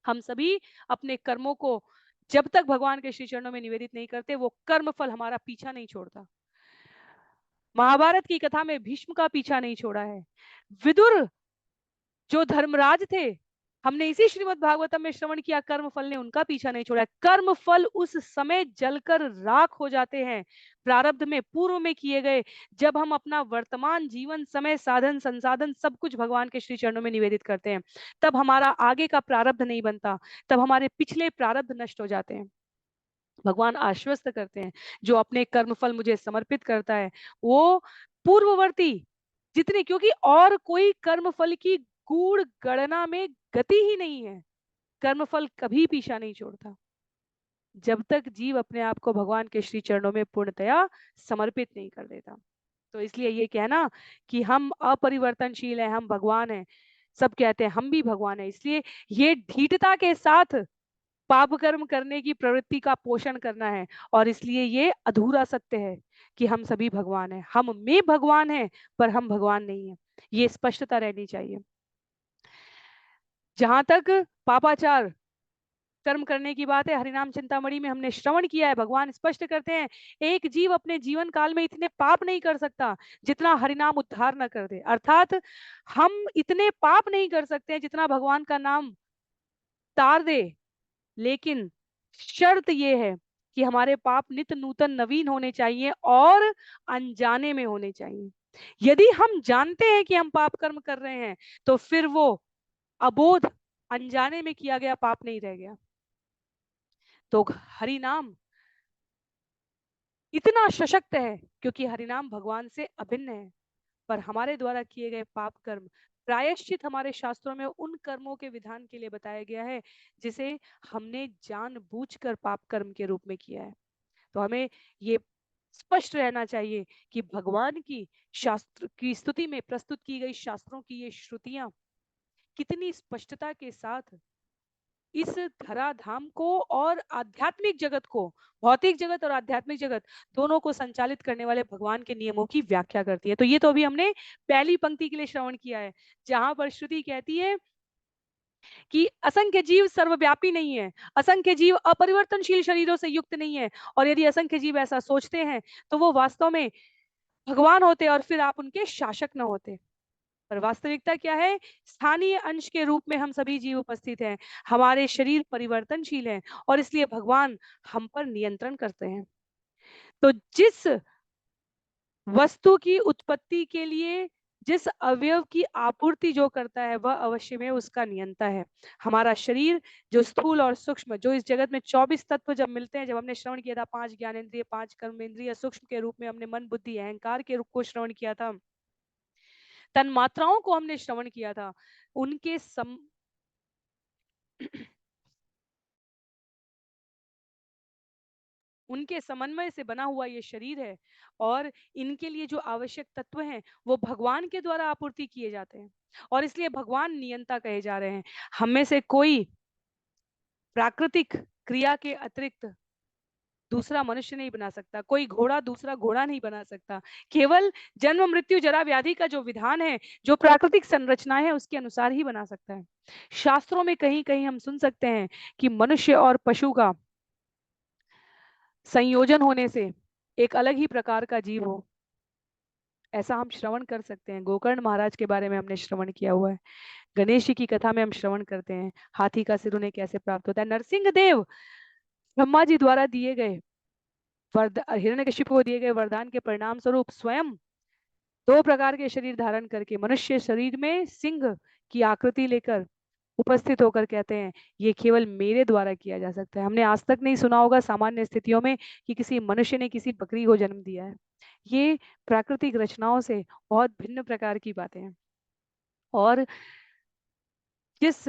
S1: हम सभी अपने कर्मों को जब तक भगवान के श्री चरणों में निवेदित नहीं करते, वो कर्म फल हमारा पीछा नहीं छोड़ता। महाभारत की कथा में भीष्म का पीछा नहीं छोड़ा है। विदुर जो धर्मराज थे, हमने इसी श्रीमद् भागवतम में श्रवण किया, कर्म फल ने उनका पीछा नहीं छोड़ा है। कर्म फल उस समय जलकर राख हो जाते हैं, प्रारब्ध में पूर्व में किए गए, जब हम अपना वर्तमान जीवन, समय, साधन, संसाधन सब कुछ भगवान के श्री चरणों में निवेदित करते हैं, तब हमारा आगे का प्रारब्ध नहीं बनता, तब हमारे पिछले प्रारब्ध नष्ट हो जाते हैं। भगवान आश्वस्त करते हैं, जो अपने कर्मफल मुझे समर्पित करता है वो पूर्ववर्ती जितने, क्योंकि और कोई कर्मफल की गूढ़ गणना में गति ही नहीं है। कर्मफल कभी पीछा नहीं छोड़ता जब तक जीव अपने आप को भगवान के श्री चरणों में पूर्णतया समर्पित नहीं कर देता। तो इसलिए ये कहना कि हम अपरिवर्तनशील हैं, हम भगवान हैं, सब कहते हैं हम भी भगवान हैं, इसलिए ये ढीठता के साथ पाप कर्म करने की प्रवृत्ति का पोषण करना है, और इसलिए ये अधूरा सत्य है कि हम सभी भगवान हैं। हम में भगवान हैं, पर हम भगवान नहीं हैं, ये स्पष्टता रहनी चाहिए। जहां तक पापाचार कर्म करने की बात है, हरिनाम चिंतामणि में हमने श्रवण किया है, भगवान स्पष्ट करते हैं एक जीव अपने जीवन काल में इतने पाप नहीं कर सकता जितना हरिनाम उद्धार न कर दे। अर्थात हम इतने पाप नहीं कर सकते जितना भगवान का नाम तार दे, लेकिन शर्त ये है कि हमारे पाप नित्य नूतन नवीन होने चाहिए और अनजाने में होने चाहिए। यदि हम जानते हैं कि हम पाप कर्म कर रहे हैं, तो फिर वो अबोध अनजाने में किया गया पाप नहीं रह गया। तो हरि नाम इतना सशक्त है क्योंकि हरिनाम भगवान से अभिन्न है, पर हमारे द्वारा किए गए पाप कर्म, प्रायश्चित हमारे शास्त्रों में उन कर्मों के विधान के लिए बताया गया है जिसे हमने जानबूझकर पाप कर्म के रूप में किया है। तो हमें ये स्पष्ट रहना चाहिए कि भगवान की शास्त्र की स्तुति में प्रस्तुत की गई शास्त्रों की ये श्रुतियां कितनी स्पष्टता के साथ इस धराधाम को और आध्यात्मिक जगत को, भौतिक जगत और आध्यात्मिक जगत दोनों को संचालित करने वाले भगवान के नियमों की व्याख्या करती है। तो ये तो अभी हमने पहली पंक्ति के लिए श्रवण किया है, जहां पर श्रुति कहती है कि असंख्य जीव सर्वव्यापी नहीं है, असंख्य जीव अपरिवर्तनशील शरीरों से युक्त नहीं है, और यदि असंख्य जीव ऐसा सोचते हैं तो वो वास्तव में भगवान होते और फिर आप उनके शासक न होते। पर वास्तविकता क्या है? स्थानीय अंश के रूप में हम सभी जीव उपस्थित हैं, हमारे शरीर परिवर्तनशील हैं और इसलिए भगवान हम पर नियंत्रण करते हैं। तो जिस वस्तु की उत्पत्ति के लिए जिस अवयव की आपूर्ति जो करता है वह अवश्य में उसका नियंता है। हमारा शरीर जो स्थूल और सूक्ष्म, जो इस जगत में 24 तत्व जब मिलते हैं, जब हमने श्रवण किया था 5 ज्ञानेंद्रिय, 5 कर्मेंद्रिय, सूक्ष्म के रूप में हमने मन बुद्धि अहंकार के रूप को श्रवण किया था, तन मात्राओं को हमने श्रवण किया था, उनके उनके समन्वय से बना हुआ ये शरीर है, और इनके लिए जो आवश्यक तत्व हैं वो भगवान के द्वारा आपूर्ति किए जाते हैं, और इसलिए भगवान नियंता कहे जा रहे हैं। हम में से कोई प्राकृतिक क्रिया के अतिरिक्त दूसरा मनुष्य नहीं बना सकता, कोई घोड़ा दूसरा घोड़ा नहीं बना सकता। केवल जन्म मृत्यु जरा व्याधि का जो विधान है, जो प्राकृतिक संरचना है, उसके अनुसार ही बना सकता है। शास्त्रों में कहीं कहीं हम सुन सकते हैं कि मनुष्य और पशु का संयोजन होने से एक अलग ही प्रकार का जीव हो, ऐसा हम श्रवण कर सकते हैं। गोकर्ण महाराज के बारे में हमने श्रवण किया हुआ है, गणेश जी की कथा में हम श्रवण करते हैं हाथी का सिर उन्हें कैसे प्राप्त होता है। नरसिंह देव ब्रह्मा जी द्वारा दिए गए हिरण्यकशिपु को दिए गए वरदान के परिणाम स्वरूप स्वयं 2 प्रकार के शरीर धारण करके मनुष्य शरीर में सिंह की आकृति लेकर उपस्थित होकर कहते हैं ये केवल मेरे द्वारा किया जा सकता है। हमने आज तक नहीं सुना होगा सामान्य स्थितियों में कि किसी मनुष्य ने किसी बकरी को जन्म दिया है। ये प्राकृतिक रचनाओं से बहुत भिन्न प्रकार की बातें हैं, और जिस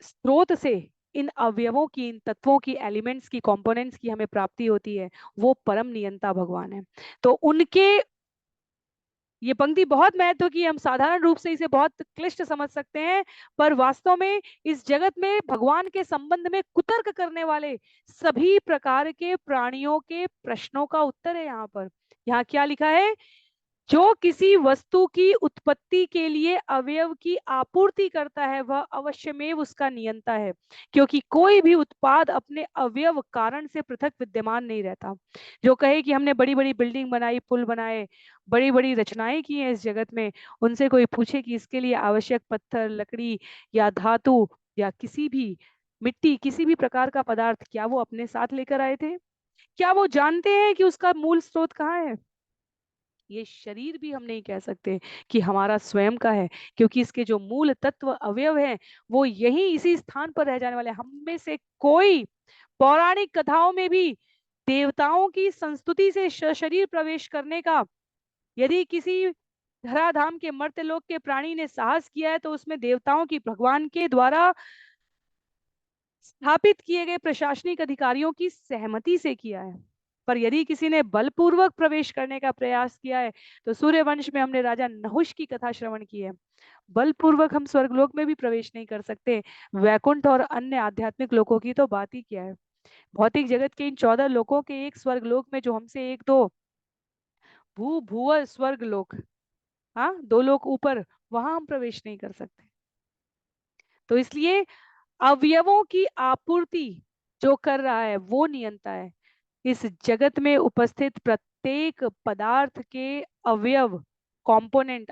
S1: स्रोत से इन अवयवों की, इन तत्वों की, एलिमेंट्स की, कंपोनेंट्स की हमें प्राप्ति होती है, वो परम नियंता भगवान है। तो उनके, ये पंक्ति बहुत महत्व की है, हम साधारण रूप से इसे बहुत क्लिष्ट समझ सकते हैं, पर वास्तव में इस जगत में भगवान के संबंध में कुतर्क करने वाले सभी प्रकार के प्राणियों के प्रश्नों का उत्तर है। यहाँ पर, यहाँ क्या लिखा है? जो किसी वस्तु की उत्पत्ति के लिए अवयव की आपूर्ति करता है वह अवश्यमेव उसका नियंता है, क्योंकि कोई भी उत्पाद अपने अवयव कारण से पृथक विद्यमान नहीं रहता। जो कहे कि हमने बड़ी बड़ी बिल्डिंग बनाई, पुल बनाए, बड़ी बड़ी रचनाएं की हैं इस जगत में, उनसे कोई पूछे कि इसके लिए आवश्यक पत्थर, लकड़ी या धातु या किसी भी मिट्टी, किसी भी प्रकार का पदार्थ, क्या वो अपने साथ लेकर आए थे? क्या वो जानते हैं कि उसका मूल स्रोत कहाँ है? ये शरीर भी हम नहीं कह सकते कि हमारा स्वयं का है, क्योंकि इसके जो मूल तत्व अवयव हैं वो यही इसी स्थान पर रह जाने वाले हैं। हम में से कोई पौराणिक कथाओं में भी देवताओं की संस्तुति से शरीर प्रवेश करने का, यदि किसी धराधाम के मर्त्यलोक के प्राणी ने साहस किया है तो उसमें देवताओं की, भगवान के द्वारा स्थापित किए गए प्रशासनिक अधिकारियों की सहमति से किया है। पर यदि किसी ने बलपूर्वक प्रवेश करने का प्रयास किया है, तो सूर्यवंश में हमने राजा नहुष की कथा श्रवण की है। बलपूर्वक हम स्वर्गलोक में भी प्रवेश नहीं कर सकते, वैकुंठ और अन्य आध्यात्मिक लोकों की तो बात ही क्या है। भौतिक जगत के इन 14 लोकों के एक स्वर्गलोक में जो हमसे एक दो भूव स्वर्ग लोक, हाँ 2 लोक ऊपर, वहां हम प्रवेश नहीं कर सकते। तो इसलिए अवयवों की आपूर्ति जो कर रहा है वो नियंता है। इस जगत में उपस्थित प्रत्येक पदार्थ के अवयव, कंपोनेंट,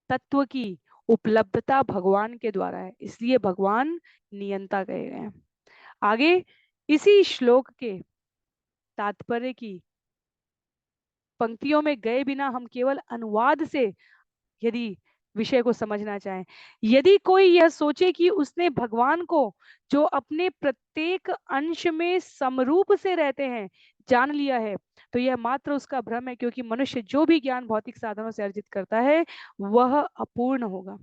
S1: तत्व की उपलब्धता भगवान के द्वारा है, इसलिए भगवान नियंता कहे गए हैं। आगे इसी श्लोक के तात्पर्य की पंक्तियों में गए बिना हम केवल अनुवाद से यदि विषय को समझना चाहें, यदि कोई यह सोचे कि उसने भगवान को, जो अपने प्रत्येक अंश में समरूप से रहते हैं, जान लिया है, तो यह मात्र उसका भ्रम है, क्योंकि मनुष्य जो भी ज्ञान भौतिक साधनों से अर्जित करता है वह अपूर्ण होगा।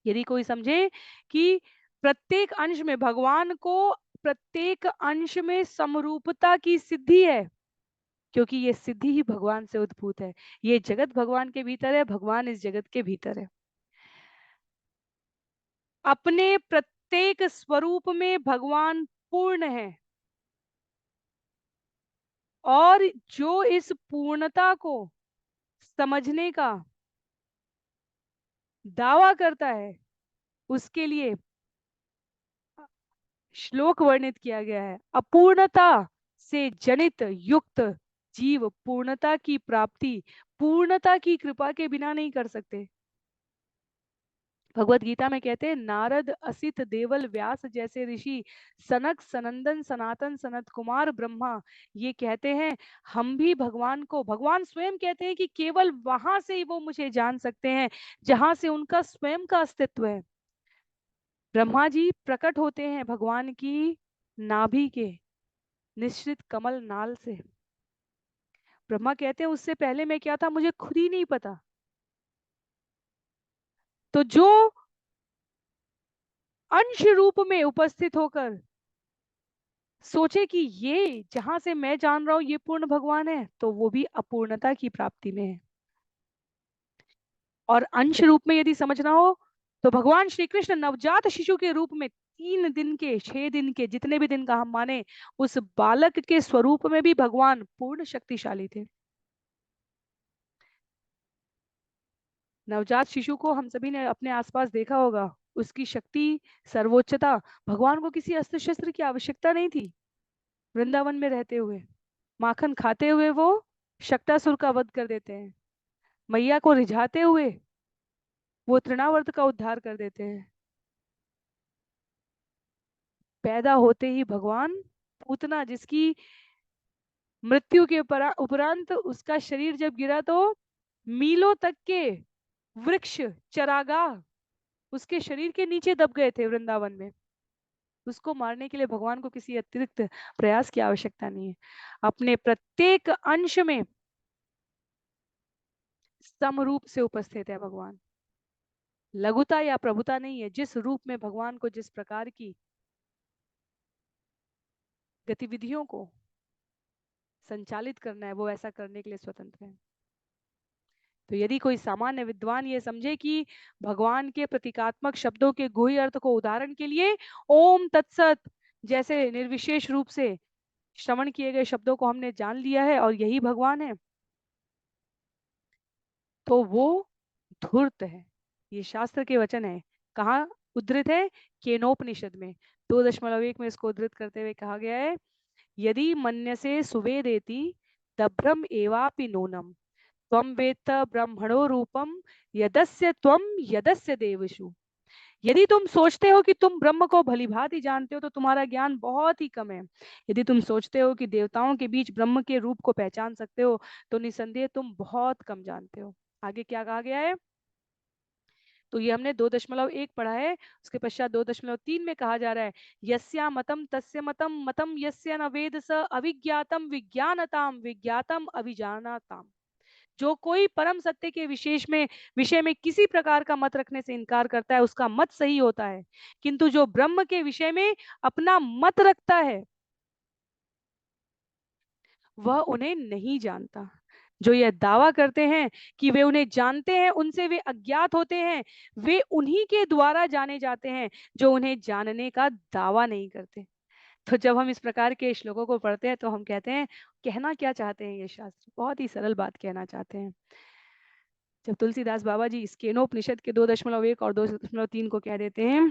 S1: यदि कोई समझे कि प्रत्येक अंश में भगवान को, प्रत्येक अंश में समरूपता की सिद्धि है, क्योंकि ये सिद्धि ही भगवान से उद्भूत है। ये जगत भगवान के भीतर है, भगवान इस जगत के भीतर है। अपने प्रत्येक स्वरूप में भगवान पूर्ण है, और जो इस पूर्णता को समझने का दावा करता है उसके लिए श्लोक वर्णित किया गया है। अपूर्णता से जनित युक्त जीव पूर्णता की प्राप्ति पूर्णता की कृपा के बिना नहीं कर सकते। भगवत गीता में कहते हैं, नारद असित देवल व्यास जैसे ऋषि, सनक सनंदन सनातन सनत कुमार ब्रह्मा, ये कहते हैं हम भी भगवान को, भगवान स्वयं कहते हैं कि केवल वहां से ही वो मुझे जान सकते हैं जहां से उनका स्वयं का अस्तित्व है। ब्रह्मा जी प्रकट होते हैं भगवान की नाभि के निश्चित कमल नाल से। ब्रह्मा कहते हैं उससे पहले मैं क्या था मुझे खुद ही नहीं पता। तो जो अंश रूप में उपस्थित होकर सोचे कि ये जहां से मैं जान रहा हूं ये पूर्ण भगवान है, तो वो भी अपूर्णता की प्राप्ति में है। और अंश रूप में यदि समझना हो तो भगवान श्री कृष्ण नवजात शिशु के रूप में 3 दिन के 6 दिन के जितने भी दिन का हम माने उस बालक के स्वरूप में भी भगवान पूर्ण शक्तिशाली थे। नवजात शिशु को हम सभी ने अपने आसपास देखा होगा, उसकी शक्ति, सर्वोच्चता, भगवान को किसी अस्त्र शस्त्र की आवश्यकता नहीं थी। वृंदावन में रहते हुए माखन खाते हुए वो शक्तासुर का वध कर देते हैं। मैया को रिझाते हुए वो तृणावर्त का उद्धार कर देते हैं। पैदा होते ही भगवान पूतना जिसकी मृत्यु के उपरांत उसका शरीर जब गिरा तो मीलों तक के वृक्ष चरागाह उसके शरीर के नीचे दब गए थे वृंदावन में। उसको मारने के लिए भगवान को किसी अतिरिक्त प्रयास की आवश्यकता नहीं है। अपने प्रत्येक अंश में समरूप से उपस्थित है भगवान। लघुता या प्रभुता नहीं है। जिस रूप में भगवान को जिस प्रकार की गतिविधियों को संचालित करना है वो ऐसा करने के लिए स्वतंत्र है। तो यदि कोई सामान्य विद्वान ये समझे कि भगवान के प्रतीकात्मक शब्दों के गुह्य अर्थ को उदाहरण के लिए ओम तत्सत जैसे निर्विशेष रूप से श्रवण किए गए शब्दों को हमने जान लिया है और यही भगवान है, तो वो धूर्त है। ये शास्त्र के वचन है। कहाँ उद्धृत है? केनोपनिषद में 2.1 में इसको उद्धृत करते हुए कहा गया है, यदि मन्यसे सुवेदेति तब्रह्म एवापि नूनम त्वं वेत्त ब्रह्मणो रूपम यदस्य त्वं यदस्य देवशु। यदि तुम सोचते हो कि तुम ब्रह्म को भलीभांति जानते हो तो तुम्हारा ज्ञान बहुत ही कम है। यदि तुम सोचते हो कि देवताओं के बीच ब्रह्म के रूप को पहचान सकते हो तो निसंदेह तुम बहुत कम जानते हो। आगे क्या कहा गया है? तो ये हमने 2.1 पढ़ा है। उसके पश्चात 2.3 में कहा जा रहा है, यस्या मतम तस्य मतम मतम यस्य न वेद स अविज्ञातम विज्ञानताम विज्ञातम अभिजानाताम। जो कोई परम सत्य के विषय में किसी प्रकार का मत रखने से इनकार करता है उसका मत सही होता है, किंतु जो ब्रह्म के विषय में अपना मत रखता है वह उन्हें नहीं जानता। जो यह दावा करते हैं कि वे उन्हें जानते हैं उनसे वे अज्ञात होते हैं। वे उन्हीं के द्वारा जाने जाते हैं जो उन्हें जानने का दावा नहीं करते। तो जब हम इस प्रकार के श्लोकों को पढ़ते हैं तो हम कहते हैं कहना क्या चाहते हैं ये शास्त्र? बहुत ही सरल बात कहना चाहते हैं। जब तुलसीदास बाबा जी स्केनोपनिषद के 2.1 और 2.3 को कह देते हैं,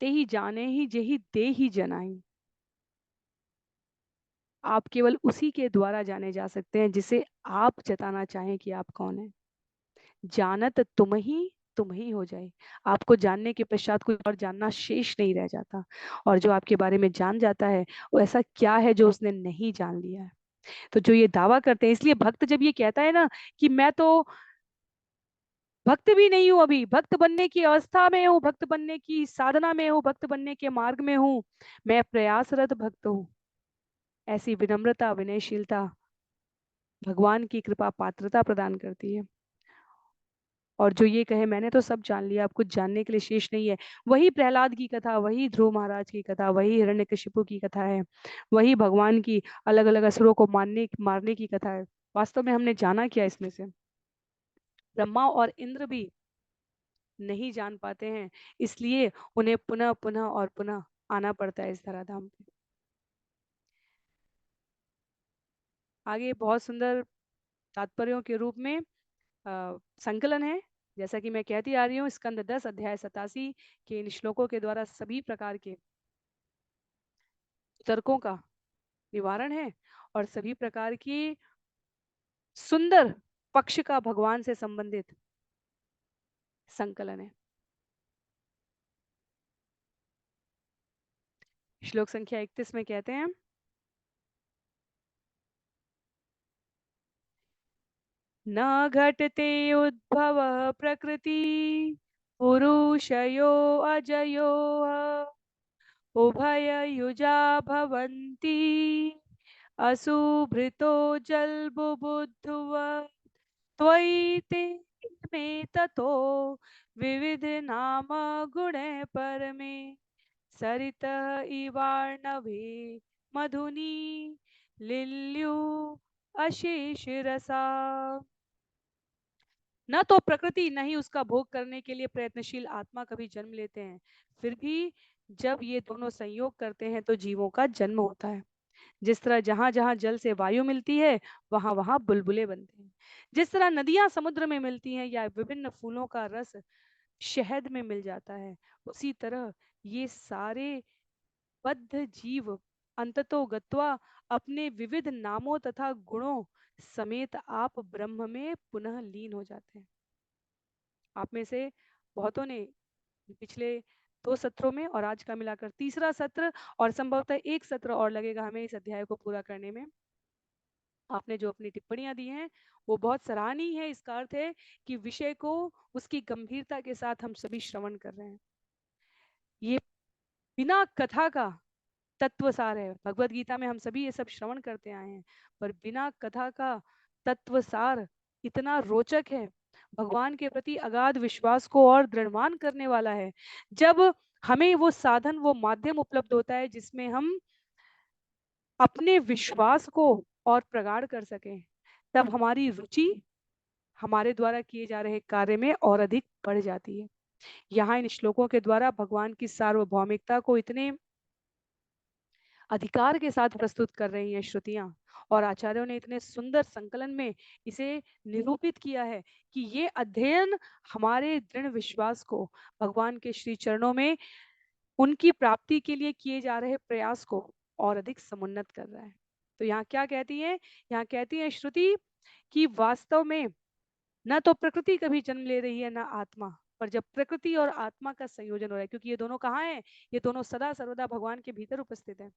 S1: ते ही जाने ही जेहि दे ही जनाई। आप केवल उसी के द्वारा जाने जा सकते हैं जिसे आप जताना चाहें कि आप कौन है। जानत तुम ही हो जाए। आपको जानने के पश्चात कोई और जानना शेष नहीं रह जाता। और जो आपके बारे में जान जाता है वो ऐसा क्या है जो उसने नहीं जान लिया है। तो जो ये दावा करते हैं, इसलिए भक्त जब ये कहता है ना कि मैं तो भक्त भी नहीं हूं, अभी भक्त बनने की अवस्था में हूँ, भक्त बनने की साधना में हूँ, भक्त बनने के मार्ग में हूँ, मैं प्रयासरत भक्त हूँ, ऐसी विनम्रता विनयशीलता भगवान की कृपा पात्रता प्रदान करती है। और जो ये कहे मैंने तो सब जान लिया, अब कुछ जानने के लिए शेष नहीं है, वही प्रहलाद की कथा, वही ध्रुव महाराज की कथा, वही हिरण्यकशिपु की कथा है, वही भगवान की अलग अलग असुरों को मारने की कथा है। वास्तव में हमने जाना क्या इसमें से? ब्रह्मा और इंद्र भी नहीं जान पाते हैं, इसलिए उन्हें पुनः पुनः और पुनः आना पड़ता है इस धराधाम पे। आगे बहुत सुंदर तात्पर्यों के रूप में संकलन है। जैसा कि मैं कहती आ रही हूँ, स्कंद 10 अध्याय 87 के इन श्लोकों के द्वारा सभी प्रकार के तर्कों का निवारण है और सभी प्रकार की सुंदर पक्ष का भगवान से संबंधित संकलन है। श्लोक संख्या 31 में कहते हैं, न घटते उद्भव प्रकृति पुरुषयो अजयो उभय युजा भवन्ति असुभृतो जल्बुबुद्धुव त्वयि ते मे ततो विविध नाम गुणे परमे सरित इवार्णवे मधुनी लिल्यु अशेष रसा। न तो प्रकृति न ही उसका भोग करने के लिए प्रयत्नशील आत्मा कभी जन्म लेते हैं, फिर भी जब ये दोनों संयोग करते हैं तो जीवों का जन्म होता है। जिस तरह जहां जहां जल से वायु मिलती है वहां वहां बुलबुले बनते हैं, जिस तरह नदियां समुद्र में मिलती हैं या विभिन्न फूलों का रस शहद में मिल जाता है, उसी तरह ये सारे बद्ध जीव अंततो गत्वा अपने विविध नामों तथा गुणों समेत आप ब्रह्म में पुनः लीन हो जाते हैं। आप में से बहुतों ने पिछले 2 सत्रों में और आज का मिलाकर तीसरा सत्र और संभवतः एक सत्र और लगेगा हमें इस अध्याय को पूरा करने में, आपने जो अपनी टिप्पणियां दी हैं वो बहुत सराहनीय है। इसका अर्थ है कि विषय को उसकी गंभीरता के साथ हम सभी श्रवण कर रहे हैं। ये बिना कथा का तत्वसार है। भगवत गीता में हम सभी ये सब श्रवण करते आए हैं, पर बिना कथा का तत्वसार इतना रोचक है, भगवान के प्रति अगाध विश्वास को और दृढ़वान करने वाला है। जब हमें वो साधन, वो माध्यम उपलब्ध होता है जिसमें हम अपने विश्वास को और प्रगाढ़ कर सकें, तब हमारी रुचि हमारे द्वारा किए जा रहे कार्य में और अधिक बढ़ जाती है। यहाँ इन श्लोकों के द्वारा भगवान की सार्वभौमिकता को इतने अधिकार के साथ प्रस्तुत कर रही हैं श्रुतियां, और आचार्यों ने इतने सुंदर संकलन में इसे निरूपित किया है कि ये अध्ययन हमारे दृढ़ विश्वास को भगवान के श्री चरणों में उनकी प्राप्ति के लिए किए जा रहे प्रयास को और अधिक समुन्नत कर रहा है। तो यहाँ क्या कहती है, यहाँ कहती है श्रुति कि वास्तव में न तो प्रकृति कभी जन्म ले रही है न आत्मा, पर जब प्रकृति और आत्मा का संयोजन हो रहा है, क्योंकि ये दोनों कहाँ है, ये दोनों सदा सर्वदा भगवान के भीतर उपस्थित है,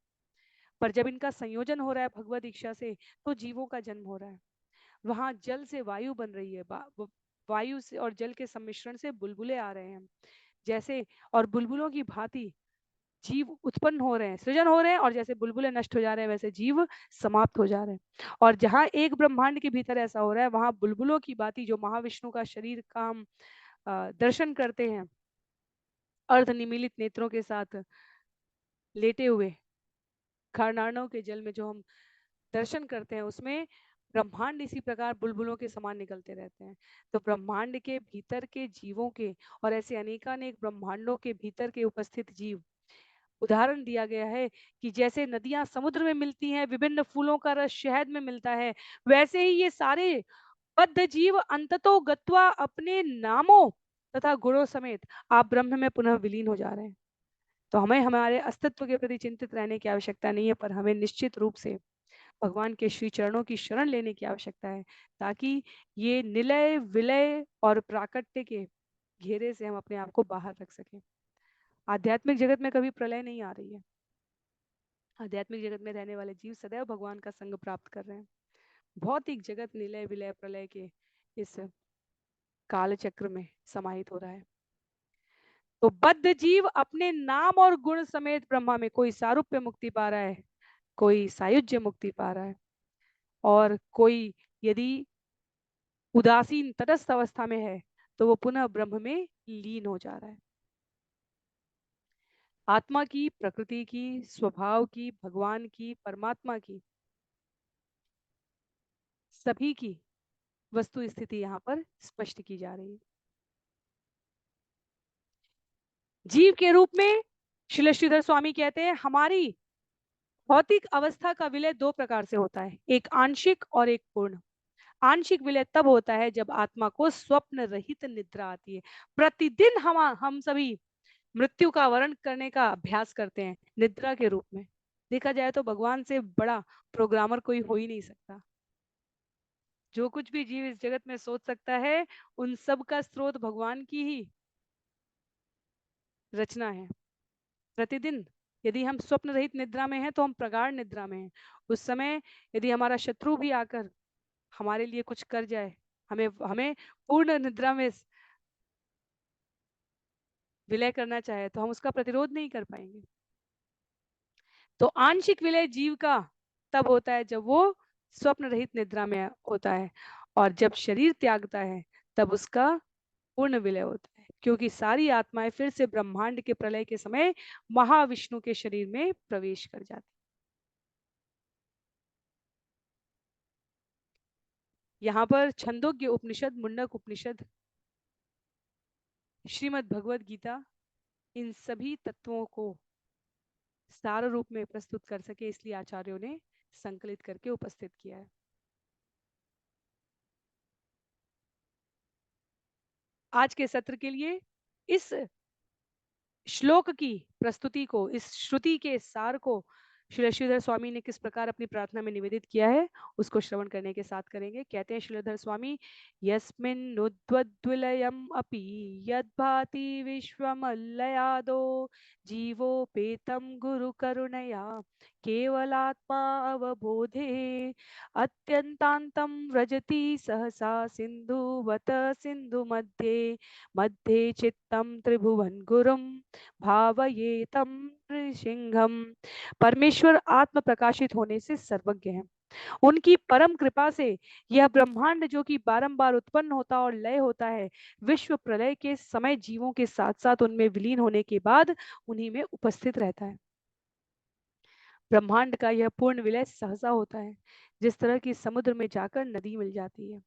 S1: पर जब इनका संयोजन हो रहा है भगवत इच्छा से, तो जीवों का जन्म हो रहा है। वहां जल से वायु बन रही है, वायु से और जल के सम्मिश्रण से बुलबुले आ रहे हैं जैसे, और बुलबुलों की भांति जीव उत्पन्न हो रहे हैं, सृजन हो रहे हैं, और जैसे बुलबुले नष्ट हो जा रहे हैं वैसे जीव समाप्त हो जा रहे हैं। और जहां एक ब्रह्मांड के भीतर ऐसा हो रहा है, वहां बुलबुलों की भांति जो महाविष्णु का शरीर का हम दर्शन करते हैं, अर्ध निमीलित नेत्रों के साथ लेटे हुए खरनारों के जल में जो हम दर्शन करते हैं, उसमें ब्रह्मांड इसी प्रकार बुलबुलों के समान निकलते रहते हैं। तो ब्रह्मांड के भीतर के जीवों के और ऐसे अनेकानेक ब्रह्मांडों के भीतर के उपस्थित जीव, उदाहरण दिया गया है कि जैसे नदियां समुद्र में मिलती हैं, विभिन्न फूलों का रस शहद में मिलता है, वैसे ही ये सारे बद्ध जीव अंततो गत्वा अपने नामों तथा गुणों समेत आप ब्रह्म में पुनः विलीन हो जा रहे हैं। तो हमें हमारे अस्तित्व के प्रति चिंतित रहने की आवश्यकता नहीं है, पर हमें निश्चित रूप से भगवान के श्री चरणों की शरण लेने की आवश्यकता है, ताकि ये निलय विलय और प्राकट्य के घेरे से हम अपने आप को बाहर रख सकें। आध्यात्मिक जगत में कभी प्रलय नहीं आ रही है। आध्यात्मिक जगत में रहने वाले जीव सदैव भगवान का संग प्राप्त कर रहे हैं। भौतिक जगत निलय विलय प्रलय के इस काल चक्र में समाहित हो रहा है। तो बद्ध जीव अपने नाम और गुण समेत ब्रह्मा में, कोई सारूप्य मुक्ति पा रहा है, कोई सायुज्य मुक्ति पा रहा है, और कोई यदि उदासीन तटस्थ अवस्था में है तो वो पुनः ब्रह्म में लीन हो जा रहा है। आत्मा की, प्रकृति की, स्वभाव की, भगवान की, परमात्मा की, सभी की वस्तु स्थिति यहाँ पर स्पष्ट की जा रही है। जीव के रूप में श्रील श्रीधर स्वामी कहते हैं हमारी भौतिक अवस्था का विलय दो प्रकार से होता है, एक आंशिक और एक पूर्ण। आंशिक विलय तब होता है जब आत्मा को स्वप्न रहित निद्रा आती है। प्रतिदिन हम सभी मृत्यु का वर्ण करने का अभ्यास करते हैं निद्रा के रूप में। देखा जाए तो भगवान से बड़ा प्रोग्रामर कोई हो ही नहीं सकता। जो कुछ भी जीव इस जगत में सोच सकता है उन सब का स्रोत भगवान की ही रचना है। प्रतिदिन यदि हम स्वप्न रहित निद्रा में हैं तो हम प्रगाढ़ निद्रा में हैं। उस समय यदि हमारा शत्रु भी आकर हमारे लिए कुछ कर जाए, हमें हमें पूर्ण निद्रा में विलय करना चाहे, तो हम उसका प्रतिरोध नहीं कर पाएंगे। तो आंशिक विलय जीव का तब होता है जब वो स्वप्न रहित निद्रा में होता है, और जब शरीर त्यागता है तब उसका पूर्ण विलय होता है, क्योंकि सारी आत्माएं फिर से ब्रह्मांड के प्रलय के समय महाविष्णु के शरीर में प्रवेश कर जाती। यहाँ पर छंदोग्य उपनिषद, मुंडक उपनिषद, श्रीमद् भगवद गीता इन सभी तत्वों को सार रूप में प्रस्तुत कर सके, इसलिए आचार्यों ने संकलित करके उपस्थित किया है। आज के सत्र के लिए इस श्लोक की प्रस्तुति को, इस श्रुति के सार को श्री श्रीधर स्वामी ने किस प्रकार अपनी प्रार्थना में निवेदित किया है उसको श्रवण करने के साथ करेंगे। कहते हैं श्रीधर स्वामी, यस्मिन्नुद्वद्विलयम् अपि यद्भाति विश्वमल्लयादो जीवोपेतं गुरुकरुणया केवलात्मा अवबोधे अत्यन्तान्तं व्रजति सहसा सिन्धुवत सिन्धु मध्ये मध्ये चित्तं त्रिभुवन गुरुं भावयेतं नृसिंहम्। परमेश्वर आत्म प्रकाशित होने से सर्वज्ञ है। उनकी परम कृपा से यह ब्रह्मांड जो कि बारंबार उत्पन्न होता और लय होता है, विश्व प्रलय के समय जीवों के साथ साथ उनमें विलीन होने के बाद उन्हीं में उपस्थित रहता है। ब्रह्मांड का यह पूर्ण विलय सहसा होता है, जिस तरह की समुद्र में जाकर नदी मिल जाती है।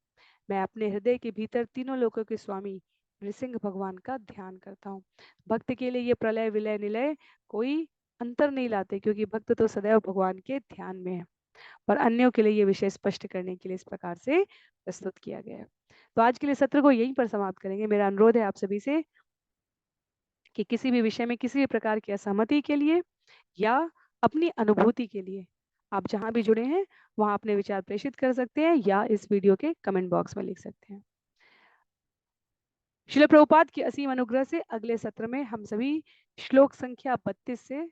S1: मैं अपने हृदय के भीतर तीनों लोकों के स्वामी नृसिंह भगवान का ध्यान करता हूँ। भक्त के लिए ये प्रलय विलय निलय कोई अंतर नहीं लाते, क्योंकि भक्त तो सदैव भगवान के ध्यान में है। और अन्यों के लिए ये विषय स्पष्ट करने के लिए इस प्रकार से प्रस्तुत किया गया है। तो आज के लिए सत्र को यहीं पर समाप्त करेंगे। मेरा अनुरोध है आप सभी से कि किसी भी विषय में किसी भी प्रकार की असहमति के लिए या अपनी अनुभूति के लिए आप जहां भी जुड़े हैं वहां अपने विचार प्रेषित कर सकते हैं या इस वीडियो के कमेंट बॉक्स में लिख सकते हैं। श्रील प्रभुपाद की असीम अनुग्रह से अगले सत्र में हम सभी श्लोक संख्या 32 से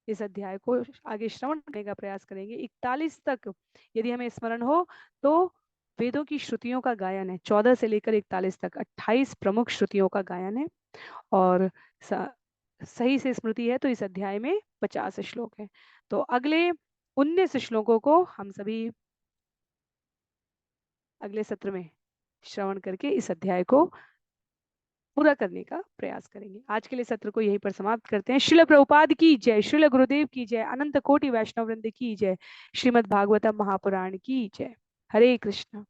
S1: इस अध्याय को आगे श्रवण करने का प्रयास करेंगे। 41 तक यदि हमें स्मरण हो तो वेदों की श्रुतियों का गायन है। 14 से लेकर 41 तक 28 प्रमुख श्रुतियों का गायन है, और सही से स्मृति है तो इस अध्याय में 50 श्लोक है। तो अगले 19 श्लोकों को हम सभी अगले सत्र में श्रवण करके इस अध्याय को पूरा करने का प्रयास करेंगे। आज के लिए सत्र को यहीं पर समाप्त करते हैं। श्रील प्रभुपाद की जय, श्रील गुरुदेव की जय, अनंत कोटि वैष्णव वृंद की जय, श्रीमद् भागवतम महापुराण की जय। हरे कृष्ण।